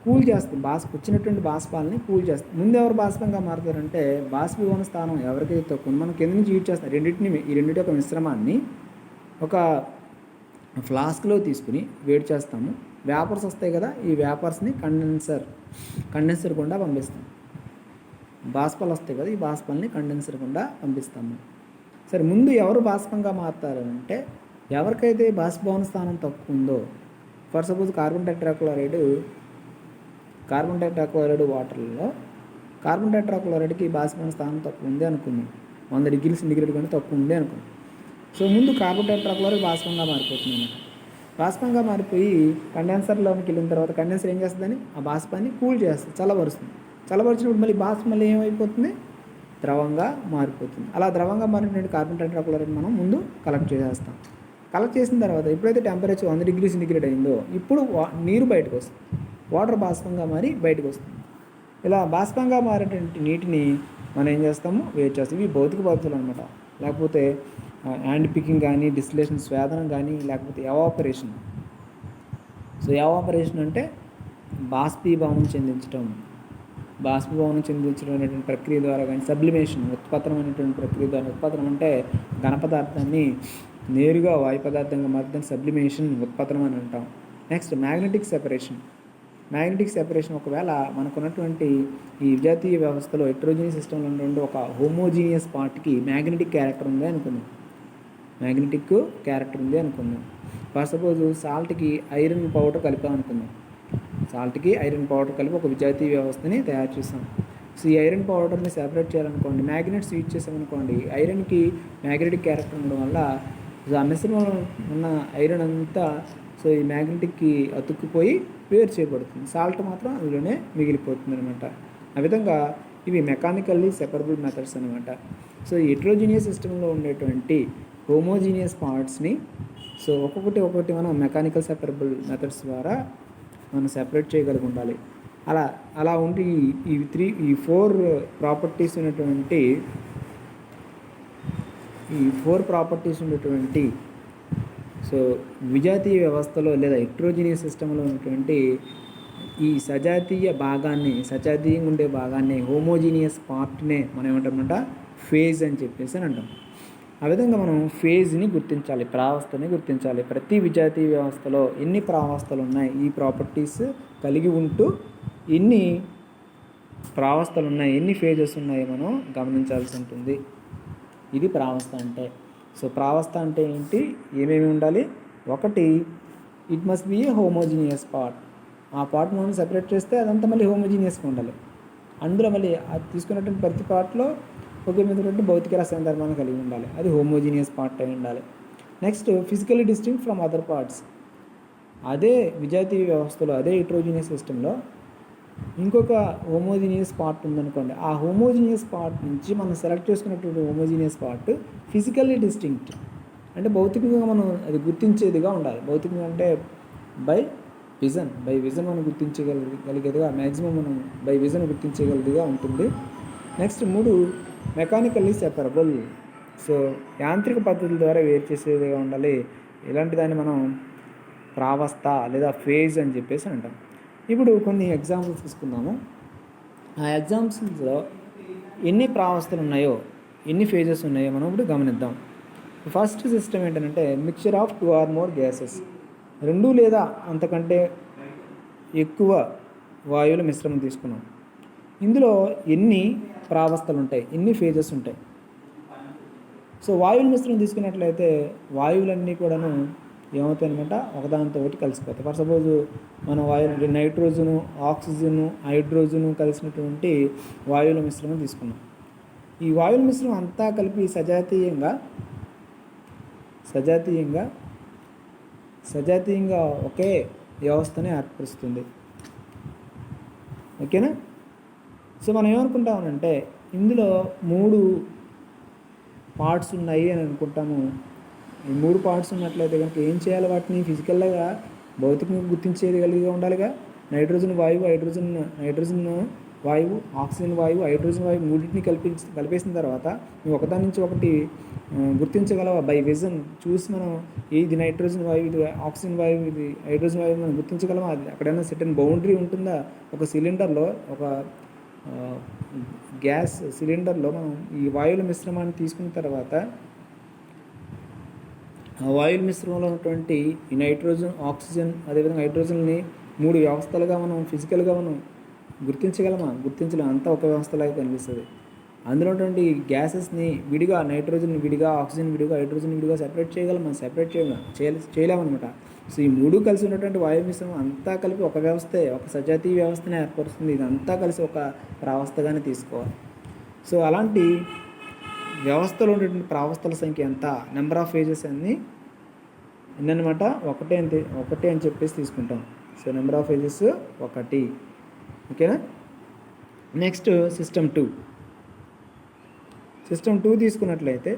కూల్ చేస్తుంది. వచ్చినటువంటి బాష్పాలని కూల్ చేస్తుంది. ముందు ఎవరు బాష్పంగా మారుతారంటే బాష్పీభవన స్థానం ఎవరికైతే తక్కువ మనం కింద నుంచి హీట్ చేస్తాం. ఈ రెండింటి యొక్క మిశ్రమాన్ని ఒక ఫ్లాస్క్లో తీసుకుని వేడి చేస్తాము. వేపర్స్ వస్తాయి కదా, ఈ వేపర్స్ని కండెన్సర్ గుండా పంపిస్తాం. బాష్పాలు వస్తాయి కదా, ఈ బాష్పాలని కండెన్సర్ గుండా పంపిస్తాము. సరే, ముందు ఎవరు బాష్పంగా మారుతారు అంటే ఎవరికైతే బాష్పభవన స్థానం తక్కువ ఉందో, ఫర్ సపోజ్ కార్బన్ టెట్రాక్లోరైడ్ వాటర్లో కార్బన్ టెట్రాక్లోరైడ్కి బాష్పభవన స్థానం తక్కువ ఉంది అనుకుందాం. 100 డిగ్రీల సెంటిగ్రేడ్ కంటే తక్కువ ఉంది అనుకుందాం. సో ముందు కార్బన్ టెట్రాక్లోరైడ్ బాష్పంగా మారిపోతుంది అన్నమాట. బాష్పంగా మారిపోయి కండెన్సర్లోకి వెళ్ళిన తర్వాత కండెన్సర్ ఏం చేస్తుందని ఆ బాష్పాన్ని కూల్ చేస్తుంది, చల్లబరుస్తుంది. చల్లబరిచినప్పుడు మళ్ళీ బాష్పం మళ్ళీ ఏమైపోతుంది? ద్రవంగా మారిపోతుంది. అలా ద్రవంగా మారినటువంటి కార్బన్ టెట్రాక్లోరైడ్ మనం ముందు కలెక్ట్ చేసేస్తాం. కలెక్ట్ చేసిన తర్వాత ఎప్పుడైతే టెంపరేచర్ 100 డిగ్రీ సెంటిగ్రేడ్ అయిందో ఇప్పుడు నీరు బయటకు వస్తుంది. వాటర్ బాష్పంగా మారి బయటకు వస్తుంది. ఇలా బాష్పంగా మారేటువంటి నీటిని మనం ఏం చేస్తాము? వేడి చేస్తాం. ఇవి భౌతిక పద్ధతులు అనమాట. లేకపోతే హ్యాండ్ పికింగ్ కానీ, డిస్టిలేషన్ స్వేదనం కానీ, లేకపోతే ఎవాపరేషన్. సో ఎవాపరేషన్ అంటే బాష్పీభవనం చెందించడం అనేటువంటి ప్రక్రియ ద్వారా కానీ, సబ్లిమేషన్ ఉత్పత్నం అనేటువంటి ప్రక్రియ ద్వారా. ఉత్పత్నం అంటే ఘన పదార్థాన్ని నేరుగా వాయు పదార్థంగా మార్చడానికి సబ్లిమేషన్ ఉత్పత్నం అని అంటాం. నెక్స్ట్ మ్యాగ్నెటిక్ సెపరేషన్ ఒకవేళ మనకున్నటువంటి ఈ విజాతీయ వ్యవస్థలో హెట్రోజీనియస్ సిస్టంలో ఉండే ఒక హోమోజీనియస్ పార్ట్కి మ్యాగ్నెటిక్ క్యారెక్టర్ ఉంది అనుకుందాం. ఫర్ సపోజ్ సాల్ట్కి ఐరన్ పౌడర్ కలిపాం అనుకుందాం. సాల్ట్కి ఐరన్ పౌడర్ కలిపి ఒక విజాతీయ వ్యవస్థని తయారు చేస్తాం. సో ఈ ఐరన్ పౌడర్ని సెపరేట్ చేయాలనుకోండి, మ్యాగ్నెట్స్ యూజ్ చేసామనుకోండి, ఐరన్కి మ్యాగ్నెటిక్ క్యారెక్టర్ ఉండడం వల్ల ఆ మిశ్రమంలో ఉన్న ఐరన్ అంతా సో ఈ మ్యాగ్నెటిక్కి అతుక్కుపోయి వేరు చేయబడుతుంది. సాల్ట్ మాత్రం అందులోనే మిగిలిపోతుంది అనమాట. ఆ విధంగా ఇవి మెకానికల్లీ సెపరబుల్ మెథడ్స్ అనమాట. సో ఈ హెట్రోజీనియస్ సిస్టంలో ఉండేటువంటి హోమోజీనియస్ పార్ట్స్ని సో ఒక్కొక్కటి మనం మెకానికల్ సెపరబుల్ మెథడ్స్ ద్వారా మనం సెపరేట్ చేయగలిగి ఉండాలి. అలా ఉండి ఈ 4 ప్రాపర్టీస్ ఉన్నటువంటి ఈ 4 ప్రాపర్టీస్ ఉండేటువంటి సో విజాతీయ వ్యవస్థలో లేదా హెట్రోజీనియస్ సిస్టంలో ఉన్నటువంటి ఈ సజాతీయంగా ఉండే భాగాన్ని హోమోజీనియస్ పార్ట్నే మనం ఏమంటామంట ఫేజ్ అని చెప్పేసి అని అంటాం. ఆ విధంగా మనం ఫేజ్ని గుర్తించాలి, ప్రావస్థని గుర్తించాలి. ప్రతి విజాతీయ వ్యవస్థలో ఎన్ని ప్రావస్థలు ఉన్నాయి, ఈ ప్రాపర్టీస్ కలిగి ఉంటూ ఎన్ని ప్రావస్థలు ఉన్నాయి, ఎన్ని ఫేజెస్ ఉన్నాయి మనం గమనించాల్సి ఉంటుంది. ఇది ప్రావస్థ అంటే. సో ప్రావస్థ అంటే ఏంటి, ఏమేమి ఉండాలి? ఒకటి, it must be A homogeneous part. ఆ పార్ట్ మనం సెపరేట్ చేస్తే అదంతా మళ్ళీ హోమోజీనియస్గా ఉండాలి. అందులో మళ్ళీ అది తీసుకున్నటువంటి ప్రతి పార్ట్లో ఒకే విధమైనటువంటి భౌతిక రసాయన ధర్మాన్ని కలిగి ఉండాలి. అది హోమోజీనియస్ పార్ట్ అయి ఉండాలి. Next, physically distinct from other parts. అదే విజాతీయ వ్యవస్థలో, అదే హెట్రోజీనియస్ సిస్టంలో ఇంకొక హోమోజీనియస్ పార్ట్ ఉందనుకోండి, ఆ హోమోజీనియస్ పార్ట్ నుంచి మనం సెలెక్ట్ చేసుకున్నటువంటి హోమోజీనియస్ పార్ట్ ఫిజికల్లీ డిస్టింక్ట్ అంటే భౌతికంగా మనం అది గుర్తించేదిగా ఉండాలి. భౌతికంగా అంటే బై విజన్ మనం గుర్తించగలిగేదిగా, మ్యాక్సిమం మనం బై విజన్ గుర్తించగలిగేదిగా ఉంటుంది. Next 3, mechanically separable. సో యాంత్రిక పద్ధతుల ద్వారా వేరు చేసేదిగా ఉండాలి. ఇలాంటి దాన్ని మనం ప్రావస్థ లేదా ఫేజ్ అని చెప్పేసి అంటాం. ఇప్పుడు కొన్ని ఎగ్జాంపుల్స్ తీసుకుందాము. ఆ ఎగ్జాంపుల్స్లో ఎన్ని ప్రావస్థలు ఉన్నాయో, ఎన్ని ఫేజెస్ ఉన్నాయో మనం ఇప్పుడు గమనిద్దాం. ఫస్ట్ సిస్టమ్ ఏంటంటే mixture of 2 or more gases. 2 లేదా అంతకంటే ఎక్కువ వాయువుల మిశ్రమం తీసుకున్నాం. ఇందులో ఎన్ని ప్రావస్థలు ఉంటాయి, ఎన్ని ఫేజెస్ ఉంటాయి? సో వాయువుల మిశ్రమం తీసుకున్నట్లయితే వాయువులన్నీ కూడాను ఏమవుతాయి అనమాట, ఒకదానితో ఒకటి కలిసిపోతాయి. ఫర్ సపోజ్ మన వాయువు నైట్రోజను, ఆక్సిజను, హైడ్రోజను కలిసినటువంటి వాయువుల మిశ్రమం తీసుకున్నాం. ఈ వాయువుల మిశ్రమం అంతా కలిపి సజాతీయంగా ఒకే వ్యవస్థని ఏర్పరుస్తుంది. ఓకేనా? సో మనం ఏమనుకుంటామనంటే ఇందులో 3 పార్ట్స్ ఉన్నాయి అని అనుకుంటాము. ఈ 3 పార్ట్స్ ఉన్నట్లయితే కనుక ఏం చేయాలి? వాటిని ఫిజికల్గా భౌతికంగా గుర్తించేది కలిగి ఉండాలిగా. నైట్రోజన్ వాయువు, నైట్రోజన్ వాయువు, ఆక్సిజన్ వాయువు, హైడ్రోజన్ వాయువు మూడింటిని కలిపేసిన తర్వాత నువ్వు ఒకదాని నుంచి ఒకటి గుర్తించగలవా? బై విజన్ చూసి మనం ఇది నైట్రోజన్ వాయువు, ఇది ఆక్సిజన్ వాయువు, ఇది హైడ్రోజన్ వాయువు మనం గుర్తించగలమా? అది అక్కడైనా సర్టెన్ బౌండరీ ఉంటుందా? ఒక సిలిండర్లో, ఒక గ్యాస్ సిలిండర్లో మనం ఈ వాయువుల మిశ్రమాన్ని తీసుకున్న తర్వాత ఆ వాయువుల మిశ్రమంలో ఉన్నటువంటి ఈ నైట్రోజన్, ఆక్సిజన్, అదేవిధంగా హైడ్రోజన్ని 3 వ్యవస్థలుగా మనం ఫిజికల్గా మనం గుర్తించగలమా? గుర్తించలేము. అంతా ఒక వ్యవస్థలాగా కనిపిస్తుంది. అందులో ఉన్నటువంటి గ్యాసెస్ని విడిగా, నైట్రోజన్ విడిగా, ఆక్సిజన్ విడిగా, హైడ్రోజన్ విడిగా సెపరేట్ చేయగలమా? సెపరేట్ చేయలేమన్నమాట. సో ఈ 3 కలిసి ఉన్నటువంటి వాయు మిశ్రమం అంతా కలిపి ఒక వ్యవస్థే, ఒక సజాతీయ వ్యవస్థనే ఏర్పరుస్తుంది. ఇదంతా కలిసి ఒక ప్రావస్థగానే తీసుకోవాలి. సో అలాంటి వ్యవస్థలో ఉండేటువంటి ప్రావస్థల సంఖ్య ఎంత, నెంబర్ ఆఫ్ ఫేజెస్ అన్నీ ఎన్నమాట? ఒకటే అని చెప్పేసి తీసుకుంటాం. So number of phases 1. ఓకేనా? Next system 2. సిస్టమ్ 2 తీసుకున్నట్లయితే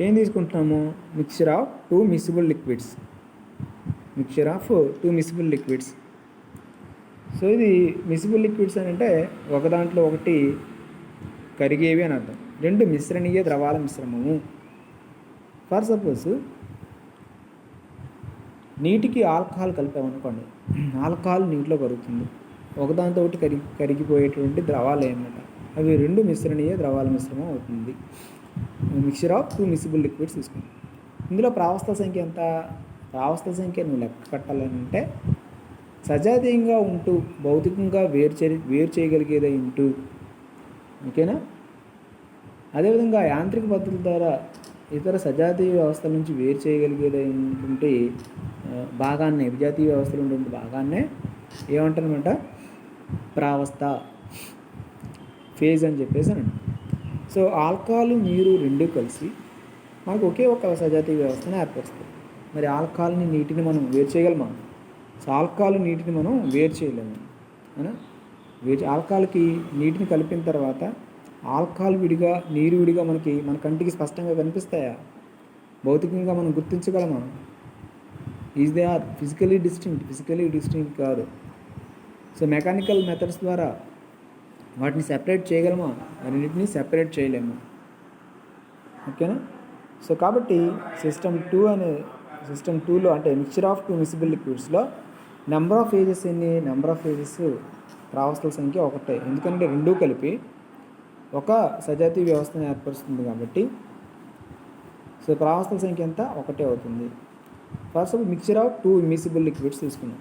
ఏం తీసుకుంటున్నాము? Mixture of 2 miscible liquids. So ఇది మిసిబుల్ లిక్విడ్స్ అని అంటే ఒక దాంట్లో ఒకటి కరిగేవి అని అర్థం. 2 మిశ్రణీయ ద్రవాల మిశ్రమము. ఫర్ సపోజ్ నీటికి ఆల్కహాల్ కలిపామనుకోండి, ఆల్కహాల్ నీటిలో కరుగుతుంది. ఒకదాంతో ఒకటి కరిగిపోయేటువంటి ద్రవాలు ఏమన్నమాట, అవి 2 మిశ్రణీయ ద్రవాల మిశ్రమం అవుతుంది. మిక్చర్ ఆఫ్ 2 మిసిబుల్ లిక్విడ్స్ తీసుకుంటాం. ఇందులో ప్రావస్థ సంఖ్య ఎంత? ప్రావస్థ సంఖ్య నువ్వు లెక్క కట్టాలంటే సజాతీయంగా ఉంటూ భౌతికంగా వేరు చేయగలిగేదై ఉంటూ, ఓకేనా? అదేవిధంగా యాంత్రిక పద్ధతుల ద్వారా ఇతర సజాతీయ వ్యవస్థల నుంచి వేరు చేయగలిగేటువంటి భాగాన్నే, విజాతీయ వ్యవస్థలు ఉన్నటువంటి భాగాన్నే ఏమంటారనమాట? ప్రావస్థ, ఫేజ్ అని చెప్పేసి అని. సో ఆల్కహాల్, నీరు 2 కలిసి మనకు ఒకే ఒక సజాతీయ వ్యవస్థను ఏర్పరుస్తుంది. మరి ఆల్కహాల్ని, నీటిని మనం వేరు చేయగలమా? సో ఆల్కహాల్, నీటిని మనం వేరు చేయలేము. ఆల్కహాల్కి నీటిని కలిపిన తర్వాత ఆల్కహాల్ విడిగా, నీరు విడిగా మన కంటికి స్పష్టంగా కనిపిస్తాయా? భౌతికంగా మనం గుర్తించగలమా? Is they are physically distinct కాదు. సో మెకానికల్ మెథడ్స్ ద్వారా వాటిని సెపరేట్ చేయగలమా? రెండింటిని సెపరేట్ చేయలేము. ఓకేనా? సో కాబట్టి సిస్టమ్ టూలో అంటే మిక్చర్ ఆఫ్ టూ మిసిబుల్ లిక్విడ్స్లో నెంబర్ ఆఫ్ ఫేజెస్ ఎన్ని? నెంబర్ ఆఫ్ ఫేజెస్ ప్రావస్థల సంఖ్య ఒకటే, ఎందుకంటే రెండూ కలిపి ఒక సజాతీయ వ్యవస్థను ఏర్పరుస్తుంది కాబట్టి సో ప్రావస్థల సంఖ్య ఎంత? ఒకటే అవుతుంది. First mixture of two immiscible liquids తీసుకున్నాం.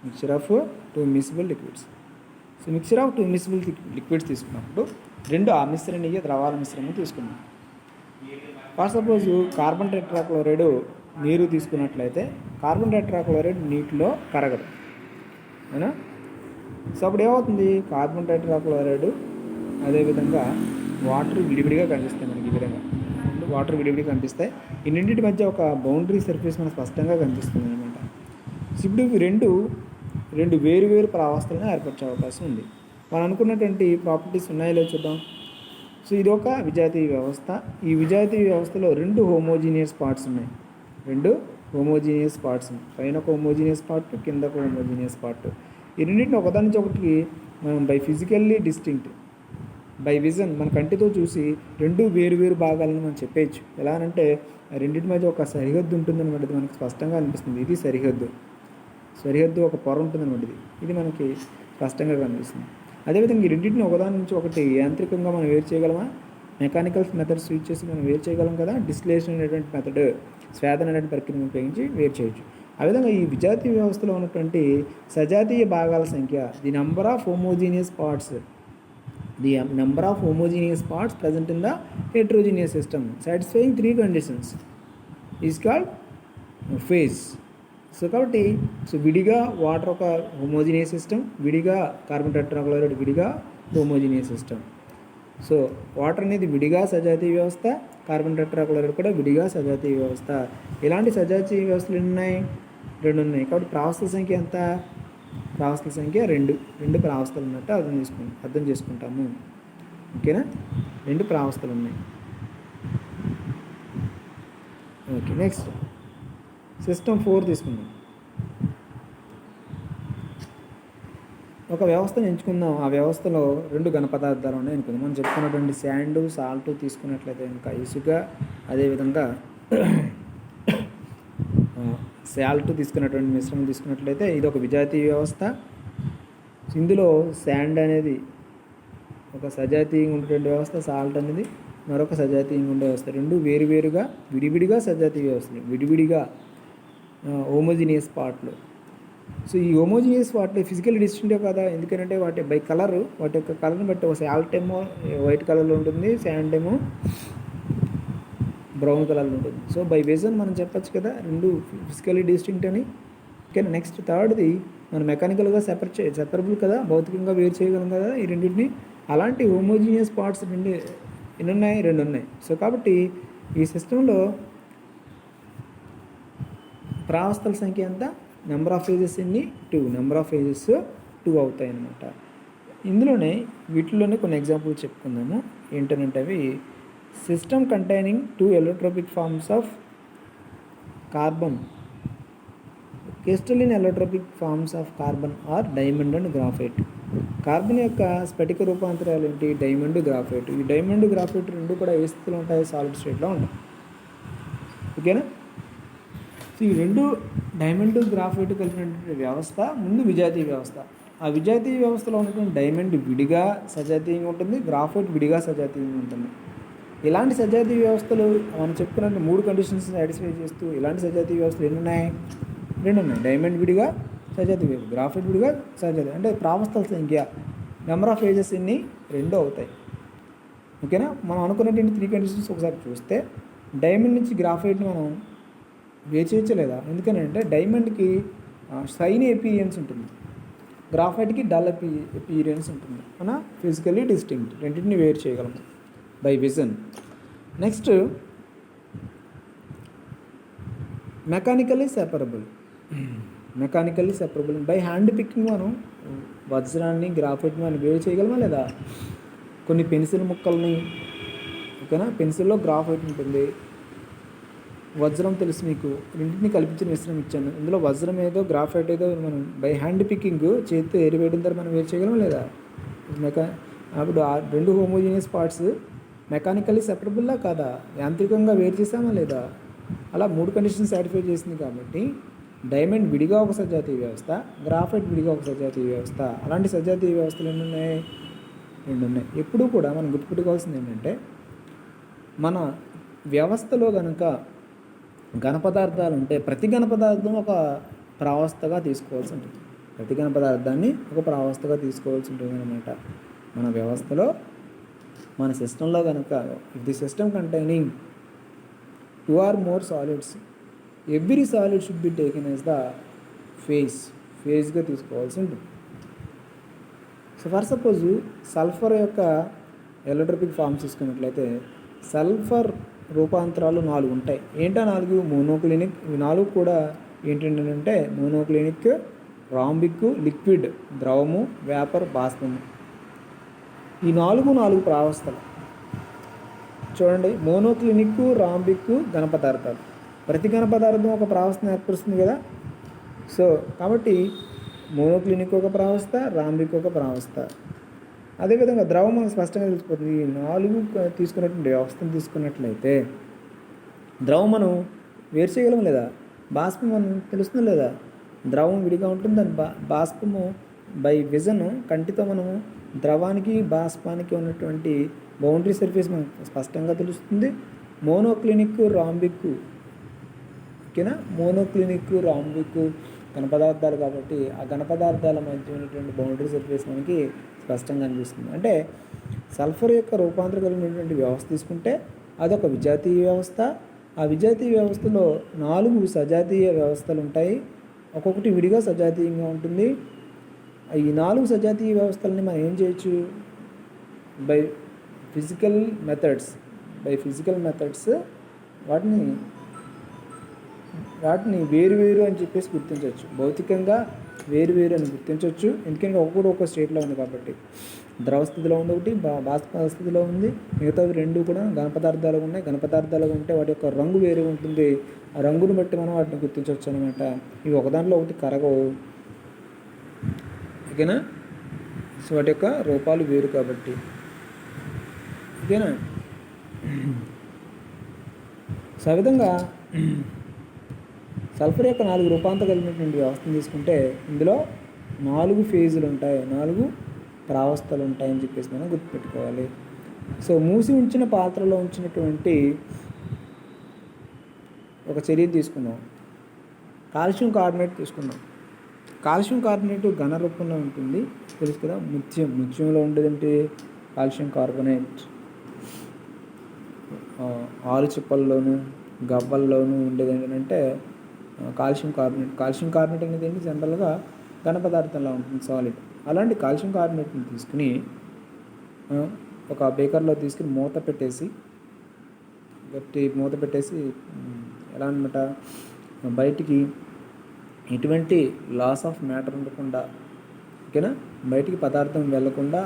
Mixture of two immiscible liquids. So mixture of two immiscible liquids తీసుకున్నప్పుడు రెండు అమిశ్రణీయ ద్రవాల మిశ్రమం తీసుకున్నాం. ఫర్ సపోజ్ కార్బన్ టెట్రాక్లోరైడ్ నీరు తీసుకున్నట్లయితే కార్బన్ టెట్రాక్లోరైడ్ నీటిలో కరగదు, అవునా? సో అప్పుడు ఏమవుతుంది? కార్బన్ టెట్రాక్లోరైడ్ అదేవిధంగా వాటర్ విడివిడిగా కనిపిస్తాయి మనకి. ఈ విధంగా వాటర్ విడివిడిగా కనిపిస్తాయి. ఈ రెండింటి మధ్య ఒక బౌండరీ సర్ఫేస్ మనకు స్పష్టంగా కనిపిస్తుంది అనమాట. సో ఇప్పుడు ఇవి రెండు వేరు ప్రావస్థలను ఏర్పరిచే అవకాశం ఉంది. మనం అనుకున్నటువంటి ప్రాపర్టీస్ ఉన్నాయో లేదో చూద్దాం. సో ఇది ఒక విజాతీయ వ్యవస్థ. ఈ విజాతీయ వ్యవస్థలో రెండు హోమోజీనియస్ పార్ట్స్ ఉన్నాయి. పైన ఒక హోమోజీనియస్ పార్ట్, కింద ఒక హోమోజీనియస్ పార్ట్. ఈ రెండింటిని ఒకదాని నుంచి ఒకటికి మనం by physically distinct, by vision మన కంటితో చూసి రెండు వేరు భాగాలను మనం చెప్పేయచ్చు. ఎలా అంటే రెండింటి మధ్య ఒక సరిహద్దు ఉంటుందన్నమాట. ఇది మనకి స్పష్టంగా అనిపిస్తుంది. ఇది సరిహద్దు ఒక పొర ఉంటుందన్నమాట. ఇది మనకి స్పష్టంగా కనిపిస్తుంది. అదేవిధంగా ఈ రెండింటిని ఒకదాని నుంచి ఒకటి యాంత్రికంగా మనం వేరు చేయగలమా? మెకానికల్ మెథడ్స్ యూజ్ చేసి మనం వేరు చేయగలం కదా. డిస్టిలేషన్ అనేటువంటి మెథడ్, స్వేదన అనేటువంటి ప్రక్రియను ఉపయోగించి వేరు చేయొచ్చు. ఆ విధంగా ఈ విజాతీయ వ్యవస్థలో ఉన్నటువంటి సజాతీయ భాగాల సంఖ్య, the number of homogeneous parts present in the heterogeneous system satisfying three conditions is called phase. So కాబట్టి విడిగా వాటర్ ఒక హోమోజీనియస్ సిస్టమ్, విడిగా కార్బన్ టెట్రాక్లోరైడ్ విడిగా హోమోజీనియస్ సిస్టమ్. సో వాటర్ అనేది విడిగా సజాతీయ వ్యవస్థ, కార్బన్ టెట్రాక్లోరైడ్ కూడా విడిగా సజాతీయ వ్యవస్థ. ఇలాంటి సజాతీయ వ్యవస్థలు ఎన్ని ఉన్నాయి? రెండు ఉన్నాయి. కాబట్టి ప్రావస్థల సంఖ్య ఎంత? ప్రావస్థల సంఖ్య రెండు ప్రావస్థలు ఉన్నట్టు అర్థం చేసుకుంటాము. ఓకేనా? రెండు ప్రావస్థలు ఉన్నాయి. ఓకే, నెక్స్ట్ సిస్టమ్ 4 తీసుకుందాం. ఒక వ్యవస్థను ఎంచుకుందాం. ఆ వ్యవస్థలో రెండు ఘన పదార్థాలు ఉన్నాయి అనుకుందాం. మనం చెప్పుకున్నటువంటి శాండ్, సాల్ట్ తీసుకున్నట్లయితే ఇంకా ఇసుక, అదేవిధంగా సాల్ట్ తీసుకున్నటువంటి మిశ్రమం తీసుకున్నట్లయితే ఇది ఒక విజాతీయ వ్యవస్థ. ఇందులో శాండ్ అనేది ఒక సజాతీయంగా ఉండేటువంటి వ్యవస్థ, సాల్ట్ అనేది మరొక సజాతీయంగా ఉండే వ్యవస్థ. రెండు వేరువేరుగా విడివిడిగా సజాతీయ వ్యవస్థలు, విడివిడిగా హోమోజీనియస్ పార్ట్లు. సో ఈ హోమోజీనియస్ పార్ట్లు ఫిజికల్ డిస్టింక్టివ్ కదా, ఎందుకంటే వాటి బై కలర్, వాటి యొక్క కలర్ని బట్టి ఒక సాల్ట్ ఏమో వైట్ కలర్లో ఉంటుంది, శాండ్ ఏమో బ్రౌన్ కలర్లో ఉంటుంది. సో బై విజన్ మనం చెప్పచ్చు కదా రెండు ఫిజికల్లీ డిస్టింక్ట్ అని. ఓకే, నెక్స్ట్ థర్డ్ది మనం మెకానికల్గా సెపరబుల్ కదా, భౌతికంగా వేరు చేయగలం కదా ఈ రెండింటిని. అలాంటి హోమోజీనియస్ పార్ట్స్ ఎన్ని ఉన్నాయి? రెండు ఉన్నాయి. సో కాబట్టి ఈ సిస్టంలో ప్రావస్థల సంఖ్య ఎంత? నెంబర్ ఆఫ్ ఫేజెస్ ఎన్ని? 2. నెంబర్ ఆఫ్ ఫేజెస్ 2 అవుతాయి అన్నమాట. వీటిలోనే కొన్ని ఎగ్జాంపుల్స్ చెప్పుకుందాము. ఏంటంటే అవి system containing 2 allotropic forms of carbon, crystalline allotropic forms of carbon are diamond and graphite. Carbon యొక్క స్ఫటిక రూపాంతరాలు ఏంటి? Diamond, graphite. ఈ డైమండ్, గ్రాఫైట్ రెండు కూడా ఏ స్థితిలో ఉంటాయి? సాలిడ్ స్టేట్లో ఉంటాయి. ఓకేనా? సో ఈ రెండు డైమండ్, గ్రాఫైట్ కలిపినటువంటి వ్యవస్థ ముందు విజాతీయ వ్యవస్థ. ఆ విజాతీయ వ్యవస్థలో ఉన్నటువంటి డైమండ్ విడిగా సజాతీయంగా ఉంటుంది, గ్రాఫైట్ విడిగా సజాతీయంగా ఉంటుంది. ఇలాంటి సజాతీయ వ్యవస్థలు మనం చెప్పుకున్నట్టు 3 కండిషన్స్ సాటిస్ఫై చేస్తూ ఇలాంటి సజాతీయ వ్యవస్థలు ఎన్ని ఉన్నాయి? 2 ఉన్నాయి. డైమండ్ విడిగా సజాతీయ, గ్రాఫైట్ విడిగా సజాతీయ. అంటే ప్రావస్థల సంఖ్య, నెంబర్ ఆఫ్ ఫేజెస్ ఎన్ని? 2 అవుతాయి. ఓకేనా? మనం అనుకున్నటువంటి 3 కండిషన్స్ ఒకసారి చూస్తే డైమండ్ నుంచి గ్రాఫైట్ని మనం వేరు చేయలేదా? ఎందుకనంటే డైమండ్కి షైన్ ఎపీరియన్స్ ఉంటుంది, గ్రాఫైట్కి డల్ ఎపీరియన్స్ ఉంటుంది. మన ఫిజికల్లీ డిస్టింక్ట్, రెండింటిని వేరు చేయగలము by vision. Next mechanically separable by hand picking మనం వజ్రాన్ని, గ్రాఫైట్ని మనం వేరు చేయగలమా లేదా? కొన్ని పెన్సిల్ ముక్కల్ని, ఓకేనా, పెన్సిల్లో గ్రాఫైట్ ఉంటుంది, వజ్రం తెలుసు మీకు, రెండింటిని కల్పించిన మిశ్రమం ఇచ్చాను. ఇందులో వజ్రం ఏదో గ్రాఫైట్ ఏదో మనం బై హ్యాండ్ పికింగ్ చేతితో ఏరివేయడం ద్వారా మనం వేరు చేయగలం లేదా? అప్పుడు ఆ 2 హోమోజీనియస్ పార్ట్స్ మెకానికల్లీ సెపరబుల్లా కాదా, యాంత్రికంగా వేరు చేసామా లేదా, అలా 3 కండిషన్స్ సాటిస్ఫై చేసింది కాబట్టి డైమండ్ విడిగా ఒక సజాతీయ వ్యవస్థ, గ్రాఫైట్ విడిగా ఒక సజాతీయ వ్యవస్థ. అలాంటి సజాతీయ వ్యవస్థలు ఎన్ని ఉన్నాయి? 2 ఉన్నాయి. ఎప్పుడూ కూడా మనం గుర్తుపెట్టుకోవాల్సింది ఏంటంటే, మన వ్యవస్థలో కనుక ఘనపదార్థాలు ఉంటే ప్రతి ఘనపదార్థం ఒక ప్రావస్థగా తీసుకోవాల్సి ఉంటుంది. ప్రతి ఘనపదార్థాన్ని ఒక ప్రావస్థగా తీసుకోవాల్సి ఉంటుంది అనమాట. మన వ్యవస్థలో, మన సిస్టంలో కనుక if the system containing 2 or more solids, every solid should be taken as the ఫేజ్గా తీసుకోవాల్సి ఉంటుంది. సో ఫర్ సపోజ్ సల్ఫర్ యొక్క ఎలక్ట్రిక్ ఫార్మ్స్ తీసుకున్నట్లయితే సల్ఫర్ రూపాంతరాలు 4 ఉంటాయి. ఏంటా 4? మోనోక్లినిక్. ఇవి 4 కూడా ఏంటంటే మోనోక్లినిక్, రాంబిక్, లిక్విడ్ ద్రవము, వేపర్, బాష్పము. ఈ 4 ప్రావస్థలు చూడండి. మోనోక్లినిక్, రాంబిక్ ఘనపదార్థాలు. ప్రతి ఘనపదార్థం ఒక ప్రావస్థను ఏర్పరుస్తుంది కదా. సో కాబట్టి మోనోక్లినిక్ ఒక ప్రావస్థ, రాంబిక్ ఒక ప్రావస్థ. అదేవిధంగా ద్రవం మనకు స్పష్టంగా తెలిసిపోతుంది. ఈ 4 తీసుకున్నటువంటి వ్యవస్థను తీసుకున్నట్లయితే ద్రవం మనం వేరు చేయగలం లేదా, బాష్పం మనం తెలుస్తుంది లేదా. ద్రవం విడిగా ఉంటుంది, దాని బాష్పము బై విజన్ కంటితో మనము ద్రవానికి బాష్పానికి ఉన్నటువంటి బౌండరీ సర్ఫేస్ మనకు స్పష్టంగా తెలుస్తుంది. మోనోక్లినిక్, రాంబిక్, ఓకేనా. మోనోక్లినిక్, రాంబిక్ ఘనపదార్థాలు కాబట్టి ఆ ఘనపదార్థాల మధ్య ఉన్నటువంటి బౌండరీ సర్ఫేస్ మనకి స్పష్టంగా అనిపిస్తుంది. అంటే సల్ఫర్ యొక్క రూపాంతరం కలిగినటువంటి వ్యవస్థ తీసుకుంటే అదొక విజాతీయ వ్యవస్థ. ఆ విజాతీయ వ్యవస్థలో 4 సజాతీయ వ్యవస్థలు ఉంటాయి, ఒక్కొక్కటి విడిగా సజాతీయంగా ఉంటుంది. ఈ 4 సజాతీయ వ్యవస్థలని మనం ఏం చేయొచ్చు? బై ఫిజికల్ మెథడ్స్ వాటిని వేరు అని చెప్పేసి గుర్తించవచ్చు. భౌతికంగా వేరు అని గుర్తించవచ్చు. ఎందుకంటే ఒక్కొక్క స్టేట్లో ఉంది కాబట్టి. ద్రవ స్థితిలో ఉంది ఒకటి, బాష్ప స్థితిలో ఉంది. మిగతావి 2 కూడా ఘనపదార్థాలు ఉన్నాయి. ఘనపదార్థాలు ఉంటే వాటి యొక్క రంగు వేరు ఉంటుంది. ఆ రంగును బట్టి మనం వాటిని గుర్తించవచ్చు అనమాట. ఇవి ఒకదాంట్లో ఒకటి కరగవు, ఓకేనా. సో వాటి యొక్క రూపాలు వేరు కాబట్టి, ఓకేనా. సో ఆ విధంగా సల్ఫర్ యొక్క 4 రూపాంతరం కలిగినటువంటి వ్యవస్థను తీసుకుంటే ఇందులో 4 ఫేజులు ఉంటాయి, 4 ప్రావస్థలు ఉంటాయని చెప్పేసి మనం గుర్తుపెట్టుకోవాలి. సో మూసి ఉంచిన పాత్రలో ఉంచినటువంటి ఒక చర్యను తీసుకుందాం. కాల్షియం కార్బోనేట్ తీసుకుందాం. కాల్షియం కార్బోనేట్ ఘన రూపంలో ఉంటుంది, తెలుసు కదా. ముత్యంలో ఉండేదంటే కాల్షియం కార్బోనేట్. ఆలు చిప్పల్లోనూ గవ్వల్లోనూ ఉండేది ఏంటంటే కాల్షియం కార్బోనేట్ అనేది ఏంటి, జనరల్గా ఘన పదార్థంలో ఉంటుంది, సాలిడ్. అలాంటి కాల్షియం కార్బోనేట్ని తీసుకుని ఒక బేకర్లో తీసుకుని మూత పెట్టేసి ఎలా అనమాట, బయటికి ఎటువంటి లాస్ ఆఫ్ మ్యాటర్ ఉండకుండా, ఓకేనా, బయటికి పదార్థం వెళ్లకుండా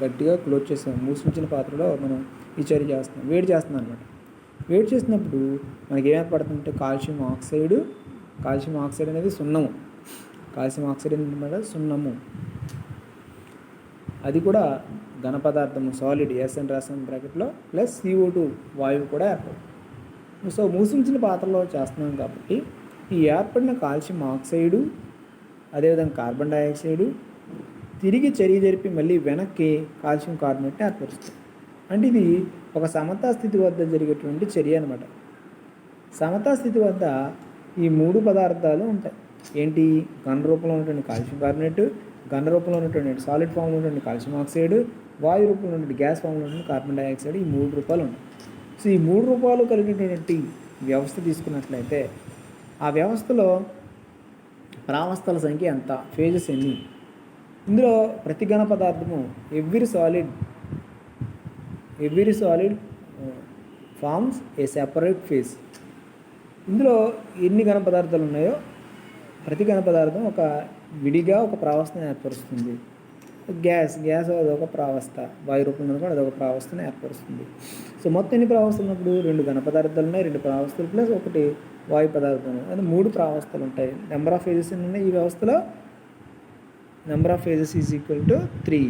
గట్టిగా క్లోజ్ చేస్తాం. మూసించిన పాత్రలో మనం ఈ చర్య చేస్తున్నాం, వేడి చేస్తున్నాం అనమాట. వేడి చేసినప్పుడు మనకి ఏం ఏర్పడుతుందంటే కాల్షియం ఆక్సైడ్ అనేది సున్నము. కాల్షియం ఆక్సైడ్ ఏంటంటే సున్నము. అది కూడా ఘన పదార్థము, సాలిడ్, ఎస్ అని రాసిన బ్రాకెట్లో, ప్లస్ CO2 వాయువు కూడా ఏర్పడుతుంది. సో మూసించిన పాత్రలో చేస్తున్నాం కాబట్టి ఈ ఏర్పడిన కాల్షియం ఆక్సైడు, అదేవిధంగా కార్బన్ డైఆక్సైడు తిరిగి చర్య జరిపి మళ్ళీ వెనక్కి కాల్షియం కార్బోనేట్ని ఏర్పరుస్తుంది. అంటే ఇది ఒక సమతా స్థితి వద్ద జరిగేటువంటి చర్య అనమాట. సమతా స్థితి వద్ద ఈ 3 పదార్థాలు ఉంటాయి. ఏంటి? ఘన రూపంలో ఉన్నటువంటి కాల్షియం కార్బోనేట్, ఘన రూపంలో ఉన్నటువంటి సాలిడ్ ఫామ్లో ఉన్నటువంటి కాల్షియం ఆక్సైడ్, వాయు రూపంలో ఉన్నటువంటి గ్యాస్ ఫామ్లో ఉన్నటువంటి కార్బన్ డైఆక్సైడ్. ఈ 3 రూపాలు ఉంటాయి. సో ఈ 3 రూపాలు కలిగినటువంటి వ్యవస్థ తీసుకున్నట్లయితే ఆ వ్యవస్థలో ప్రావస్థల సంఖ్య ఎంత, ఫేజెస్ ఎన్ని? ఇందులో ప్రతి ఘన పదార్థము every solid forms a separate phase. ఇందులో ఎన్ని ఘన పదార్థాలు ఉన్నాయో ప్రతి ఘన పదార్థం విడిగా ఒక ప్రావస్థను ఏర్పరుస్తుంది. గ్యాస్ అదొక ప్రావస్థ, వాయు రూపంలో కూడా అదొక ప్రావస్థను ఏర్పరుస్తుంది. సో మొత్తం ఎన్ని ప్రావస్థలు ఉన్నప్పుడు 2 ఘన పదార్థాలు ఉన్నాయి, 2 ప్రావస్థలు ప్లస్ 1 వాయు పదార్థం, అది 3 ప్రావస్థలు ఉంటాయి. నెంబర్ ఆఫ్ ఫేజెస్ ఎన్ని ఉన్నాయి ఈ వ్యవస్థలో? Number of phases is equal to 3.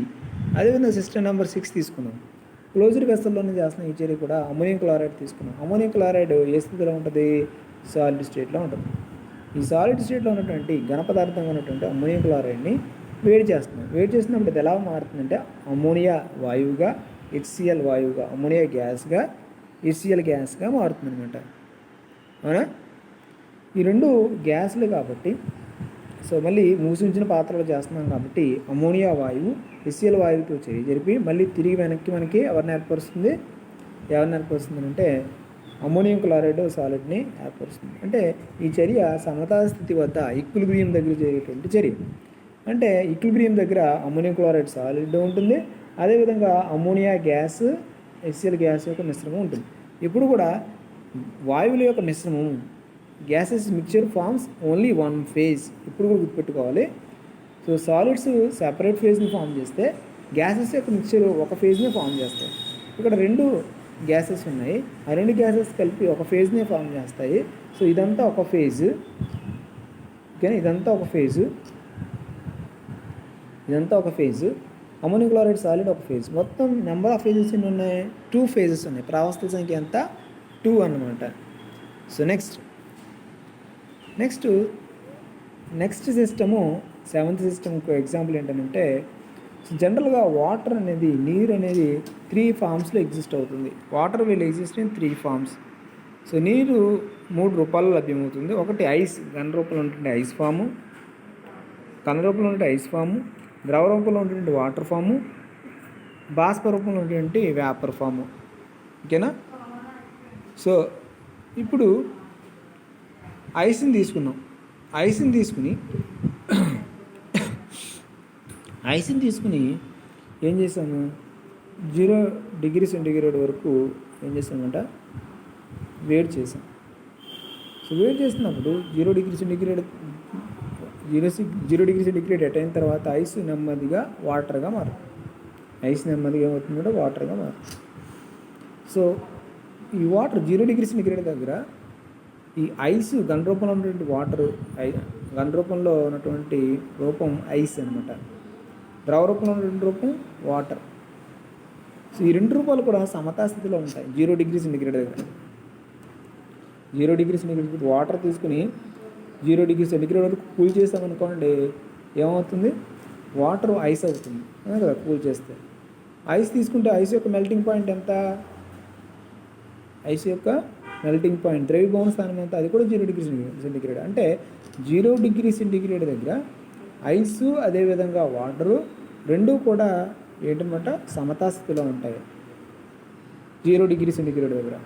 అదేవిధంగా సిస్టమ్ నెంబర్ 6 తీసుకుందాం. క్లోజ్డ్ వెసల్లోనే చేస్తున్నాం ఈ చర్య కూడా. అమ్మోనియం క్లోరైడ్ తీసుకున్నాం. అమ్మోనియం క్లోరైడ్ ఏ స్థితిలో ఉంటుంది? సాలిడ్ స్టేట్లో ఉంటుంది. ఈ సాలిడ్ స్టేట్లో ఉన్నటువంటి ఘన పదార్థంగా ఉన్నటువంటి అమ్మోనియం క్లోరైడ్ని వేడి చేస్తున్నాం. వేడి చేసినప్పుడు ఇది ఎలా మారుతుందంటే అమ్మోనియా వాయువుగా, హెచ్సిఎల్ వాయువుగా, అమ్మోనియా గ్యాస్గా, హెచ్సిఎల్ గ్యాస్గా మారుతుంది అనమాట. అవునా? ఈ రెండు గ్యాస్లు కాబట్టి, సో మళ్ళీ మూసి ఉంచిన పాత్రలో చేస్తున్నాం కాబట్టి అమ్మోనియా వాయువు హెచ్సిఎల్ వాయువుతో చర్య జరిపి మళ్ళీ తిరిగి వెనక్కి మనకి ఎవరిని ఏర్పరుస్తుంది అంటే అమ్మోనియం క్లోరైడ్ సాలిడ్ని ఏర్పరుస్తుంది. అంటే ఈ చర్య సమతా స్థితి వద్ద ఈక్విలిబ్రియం దగ్గర జరిగేటువంటి చర్య. అంటే ఈక్విలిబ్రియం దగ్గర అమ్మోనియం క్లోరైడ్ సాలిడ్ ఉంటుంది, అదేవిధంగా అమ్మోనియా గ్యాస్ హెచ్సిఎల్ గ్యాస్ యొక్క మిశ్రమం ఉంటుంది. ఇప్పుడు కూడా వాయువుల యొక్క మిశ్రమం gases mixture forms only one phase. ఇప్పుడు కూడా గుర్తుపెట్టుకోవాలి. సో సాలిడ్స్ సెపరేట్ ఫేజ్ని ఫామ్ చేస్తే గ్యాసెస్ యొక్క మిక్చర్ ఒక ఫేజ్ని ఫామ్ చేస్తాయి. ఇక్కడ రెండు గ్యాసెస్ ఉన్నాయి, ఆ రెండు గ్యాసెస్ కలిపి ఒక ఫేజ్ని ఫామ్ చేస్తాయి. సో ఇదంతా ఒక ఫేజ్, ఓకే, ఇదంతా ఒక ఫేజ్. అమ్మోనియం క్లోరైడ్ సాలిడ్ ఒక ఫేజ్. మొత్తం నెంబర్ ఆఫ్ ఫేజెస్ ఎన్ని ఉన్నాయి? 2 ఫేజెస్ ఉన్నాయి. ప్రావస్థల సంఖ్య ఎంత? 2 అన్నమాట. సో నెక్స్ట్ సిస్టము 7th సిస్టమ్కి ఎగ్జాంపుల్ ఏంటంటే, సో జనరల్గా వాటర్ అనేది, నీరు అనేది 3 ఫామ్స్లో ఎగ్జిస్ట్ అవుతుంది. Water will exist in 3 forms. So నీరు 3 రూపాల్లో లభ్యమవుతుంది. ఒకటి ఐస్, ఘన రూపంలో ఉంటుంది ఐస్ ఫాము, కణ రూపంలో ఉంటే ఐస్ ఫాము, ద్రవ రూపంలో ఉన్నటువంటి వాటర్ ఫాము, బాష్ప రూపంలో ఉన్నటువంటి వేపర్ ఫాము. ఓకేనా? సో ఇప్పుడు ఐస్ని తీసుకున్నాం. ఐస్ని తీసుకుని ఏం చేసాము? 0 డిగ్రీ సెంటీగ్రేడ్ వరకు ఏం చేసామంట? వేడి చేసాం. సో వేడి చేసినప్పుడు 0 డిగ్రీ సెంటీగ్రేడ్ అట్ అయిన తర్వాత ఐస్ నెమ్మదిగా వాటర్గా మారుతుంది. ఐస్ నెమ్మదిగా ఏమవుతుందంటే వాటర్గా మారుతుంది. సో ఈ వాటర్ 0 డిగ్రీ సెంటీగ్రేడ్ దగ్గర ఈ ఐస్ ఘన రూపంలో ఉన్నటువంటి వాటర్, ఘన రూపంలో ఉన్నటువంటి రూపం ఐస్ అనమాట. ద్రవ రూపంలో ఉన్నటువంటి రూపం వాటర్. సో ఈ రెండు రూపాలు కూడా సమతా స్థితిలో ఉంటాయి 0 డిగ్రీ సెంటీగ్రేడ్ దగ్గర. 0 డిగ్రీ సెంటీగ్రేడ్ వాటర్ తీసుకుని 0 డిగ్రీ సెంటీగ్రేడ్ వరకు కూల్ చేస్తామనుకోండి, ఏమవుతుంది? వాటర్ ఐస్ అవుతుంది కదా కూల్ చేస్తే. ఐస్ తీసుకుంటే ఐస్ యొక్క మెల్టింగ్ పాయింట్ ఎంత? ఐస్ యొక్క మెల్టింగ్ పాయింట్, ద్రవీభవన స్థానం ఎంత? అది కూడా 0 డిగ్రీ సెంటీగ్రేడ్. అంటే 0 డిగ్రీ సెంటీగ్రేడ్ దగ్గర ఐసు అదేవిధంగా వాటరు రెండూ కూడా ఏంటన్నమాట? సమతా స్థితిలో ఉంటాయి 0 డిగ్రీ సెంటీగ్రేడ్ దగ్గర.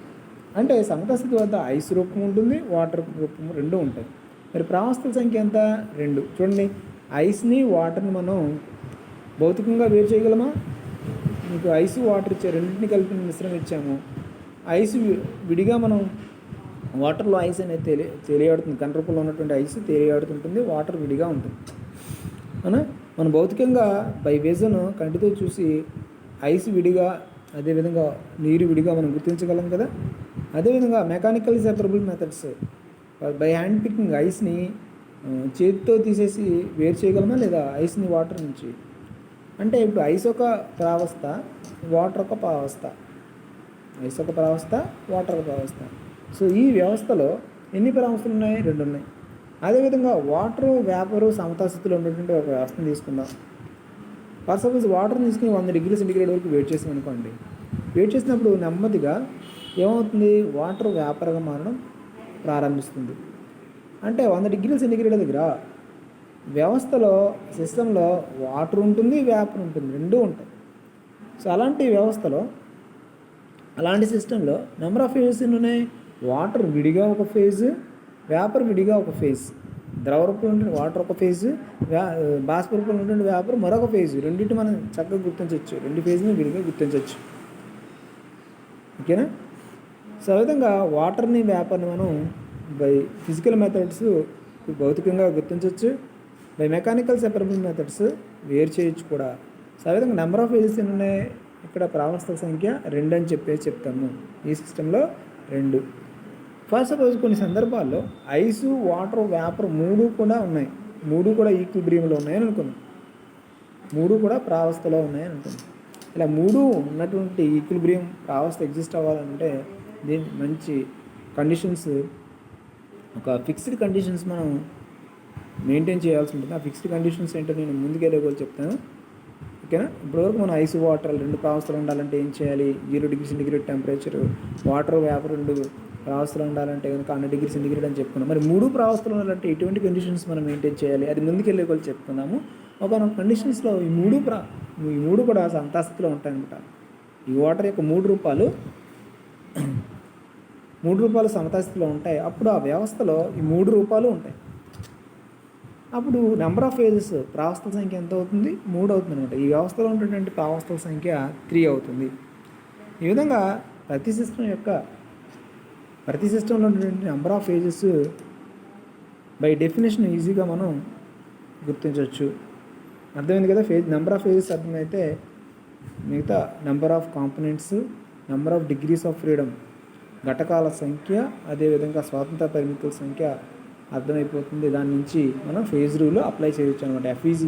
అంటే సమతా స్థితి వద్ద ఐస్ రూపం ఉంటుంది, వాటర్ రూపం రెండూ ఉంటాయి. మరి ప్రావస్థల సంఖ్య ఎంత? 2. చూడండి, ఐస్ని వాటర్ని మనం భౌతికంగా వేరు చేయగలమా? మీకు ఐస్ వాటర్ ఇచ్చే రెండింటిని కలిపి మిశ్రమం ఇచ్చాము. ఐస్ విడిగా మనం వాటర్లో ఐస్ అనేది తేలియాడుతుంది, ఘన రూపంలో ఉన్నటువంటి ఐస్ తేలియాడుతుంటుంది, వాటర్ విడిగా ఉంటుంది. అవునా? మనం భౌతికంగా బై విజన్ కంటితో చూసి ఐస్ విడిగా, అదేవిధంగా నీరు విడిగా మనం గుర్తించగలం కదా. అదేవిధంగా mechanical separable methods, by hand picking ఐస్ని చేతితో తీసేసి వేరు చేయగలమా లేదా ఐస్ని వాటర్ నుంచి? అంటే ఇప్పుడు ఐస్ ఒక ప్రావస్థ, వాటర్ ఒక ప్రావస్థ. ఐస్ ఒక ప్రావస్థ, వాటర్ ఒక ప్రావస్థ. సో ఈ వ్యవస్థలో ఎన్ని ప్రావస్థలు ఉన్నాయి? 2 ఉన్నాయి. అదేవిధంగా వాటరు, వేపరు సమతా స్థితిలో ఉన్నటువంటి ఒక వ్యవస్థను తీసుకుందాం. ఫర్ సపోజ్ వాటర్ని తీసుకుని 100 డిగ్రీ సెంటీగ్రేడ్ వరకు వేడి చేసాం అనుకోండి. వేడి చేసినప్పుడు నెమ్మదిగా ఏమవుతుంది? వాటర్ వేపర్గా మారడం ప్రారంభిస్తుంది. అంటే 100 డిగ్రీల సెంటీగ్రేడ్ దగ్గర వ్యవస్థలో, సిస్టంలో వాటర్ ఉంటుంది, వేపర్ ఉంటుంది, రెండూ ఉంటాయి. సో అలాంటి వ్యవస్థలో, అలాంటి సిస్టంలో నెంబర్ ఆఫ్ ఫేజెస్ ఎన్ని ఉన్నాయి? వాటర్ విడిగా ఒక ఫేజ్, వేపర్ విడిగా ఒక ఫేజ్, ద్రవ రూపంలో ఉంటే వాటర్ ఒక ఫేజ్, బాష్ప రూపంలో ఉంటే వేపర్ మరొక ఫేజ్. రెండింటి మనం చక్కగా గుర్తించవచ్చు, 2 ఫేజ్ని విడిగా గుర్తించవచ్చు. ఓకేనా? సో ఆ విధంగా వాటర్ని, వేపర్ని మనం బై ఫిజికల్ మెథడ్స్ భౌతికంగా గుర్తించవచ్చు, బై మెకానికల్ సెపరబుల్ మెథడ్స్ వేరు చేయొచ్చు కూడా. సో ఆ విధంగా నెంబర్ ఆఫ్ ఫేజెస్ ఎన్ని ఉన్నాయి? ఇక్కడ ప్రావస్థల సంఖ్య 2 అని చెప్తాము. ఈ సిస్టంలో 2. ఫస్ట్ సపోజ్ కొన్ని సందర్భాల్లో ఐసు, వాటర్, వేపర్ 3 కూడా ఉన్నాయి, 3 కూడా ఈక్విలిబ్రియంలో ఉన్నాయని అనుకుందాం, 3 కూడా ప్రావస్థలో ఉన్నాయని అనుకుందాం. ఇలా మూడు ఉన్నటువంటి ఈక్విలిబ్రియం ప్రావస్థ ఎగ్జిస్ట్ అవ్వాలంటే దీని మంచి కండిషన్స్, ఒక ఫిక్స్డ్ కండిషన్స్ మనం మెయింటైన్ చేయాల్సి ఉంటుంది. ఆ ఫిక్స్డ్ కండిషన్స్ ఏంటో నేను ముందుకెళ్ళేవాళ్ళు చెప్తాను. ఓకేనా? ఇప్పటివరకు మనం ఐస్ వాటర్ రెండు ప్రావస్థలు ఉండాలంటే ఏం చేయాలి? 0 degree centigrade temperature, water vapour రెండు ప్రావస్థలు ఉండాలంటే కనుక 100 డిగ్రీ సెంటిగ్రేడ్ అని చెప్పుకున్నాం. మరి మూడు ప్రావస్థలు ఉండాలంటే ఎటువంటి కండిషన్స్ మనం మెయింటైన్ చేయాలి? అది ముందుకెళ్ళేవాళ్ళు చెప్పుకున్నాము. ఒక కండిషన్స్లో ఈ మూడు కూడా సంతాస్థితిలో ఉంటాయన్నమాట. ఈ వాటర్ యొక్క మూడు రూపాలు సమతాస్థితిలో ఉంటాయి. అప్పుడు ఆ వ్యవస్థలో ఈ మూడు రూపాలు ఉంటాయి. అప్పుడు నెంబర్ ఆఫ్ ఫేజెస్, ప్రావస్థల సంఖ్య ఎంత అవుతుంది? 3 అవుతుంది అనమాట. ఈ వ్యవస్థలో ఉన్నటువంటి ప్రావస్థల సంఖ్య 3 అవుతుంది. ఈ విధంగా ప్రతి సిస్టంలో ఉన్నటువంటి number of phases by definition ఈజీగా మనం గుర్తించవచ్చు. అర్థమైంది కదా? నెంబర్ ఆఫ్ ఫేజెస్ అర్థమైతే మిగతా number of components, number of degrees of freedom, ఘటకాల సంఖ్య, అదేవిధంగా స్వాతంత్ర పరిమితుల సంఖ్య అర్థమైపోతుంది. దాని నుంచి మనం ఫేజ్ రూల్ అప్లై చేయొచ్చు అనమాట. F =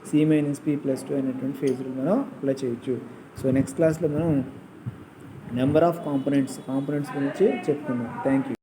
C-P+2 అనేటువంటి ఫేజ్ రూల్ మనం అప్లై చేయొచ్చు. సో నెక్స్ట్ క్లాస్లో మనం నెంబర్ ఆఫ్ కాంపోనెంట్స్ గురించి చెప్పుకుందాం. Thank you.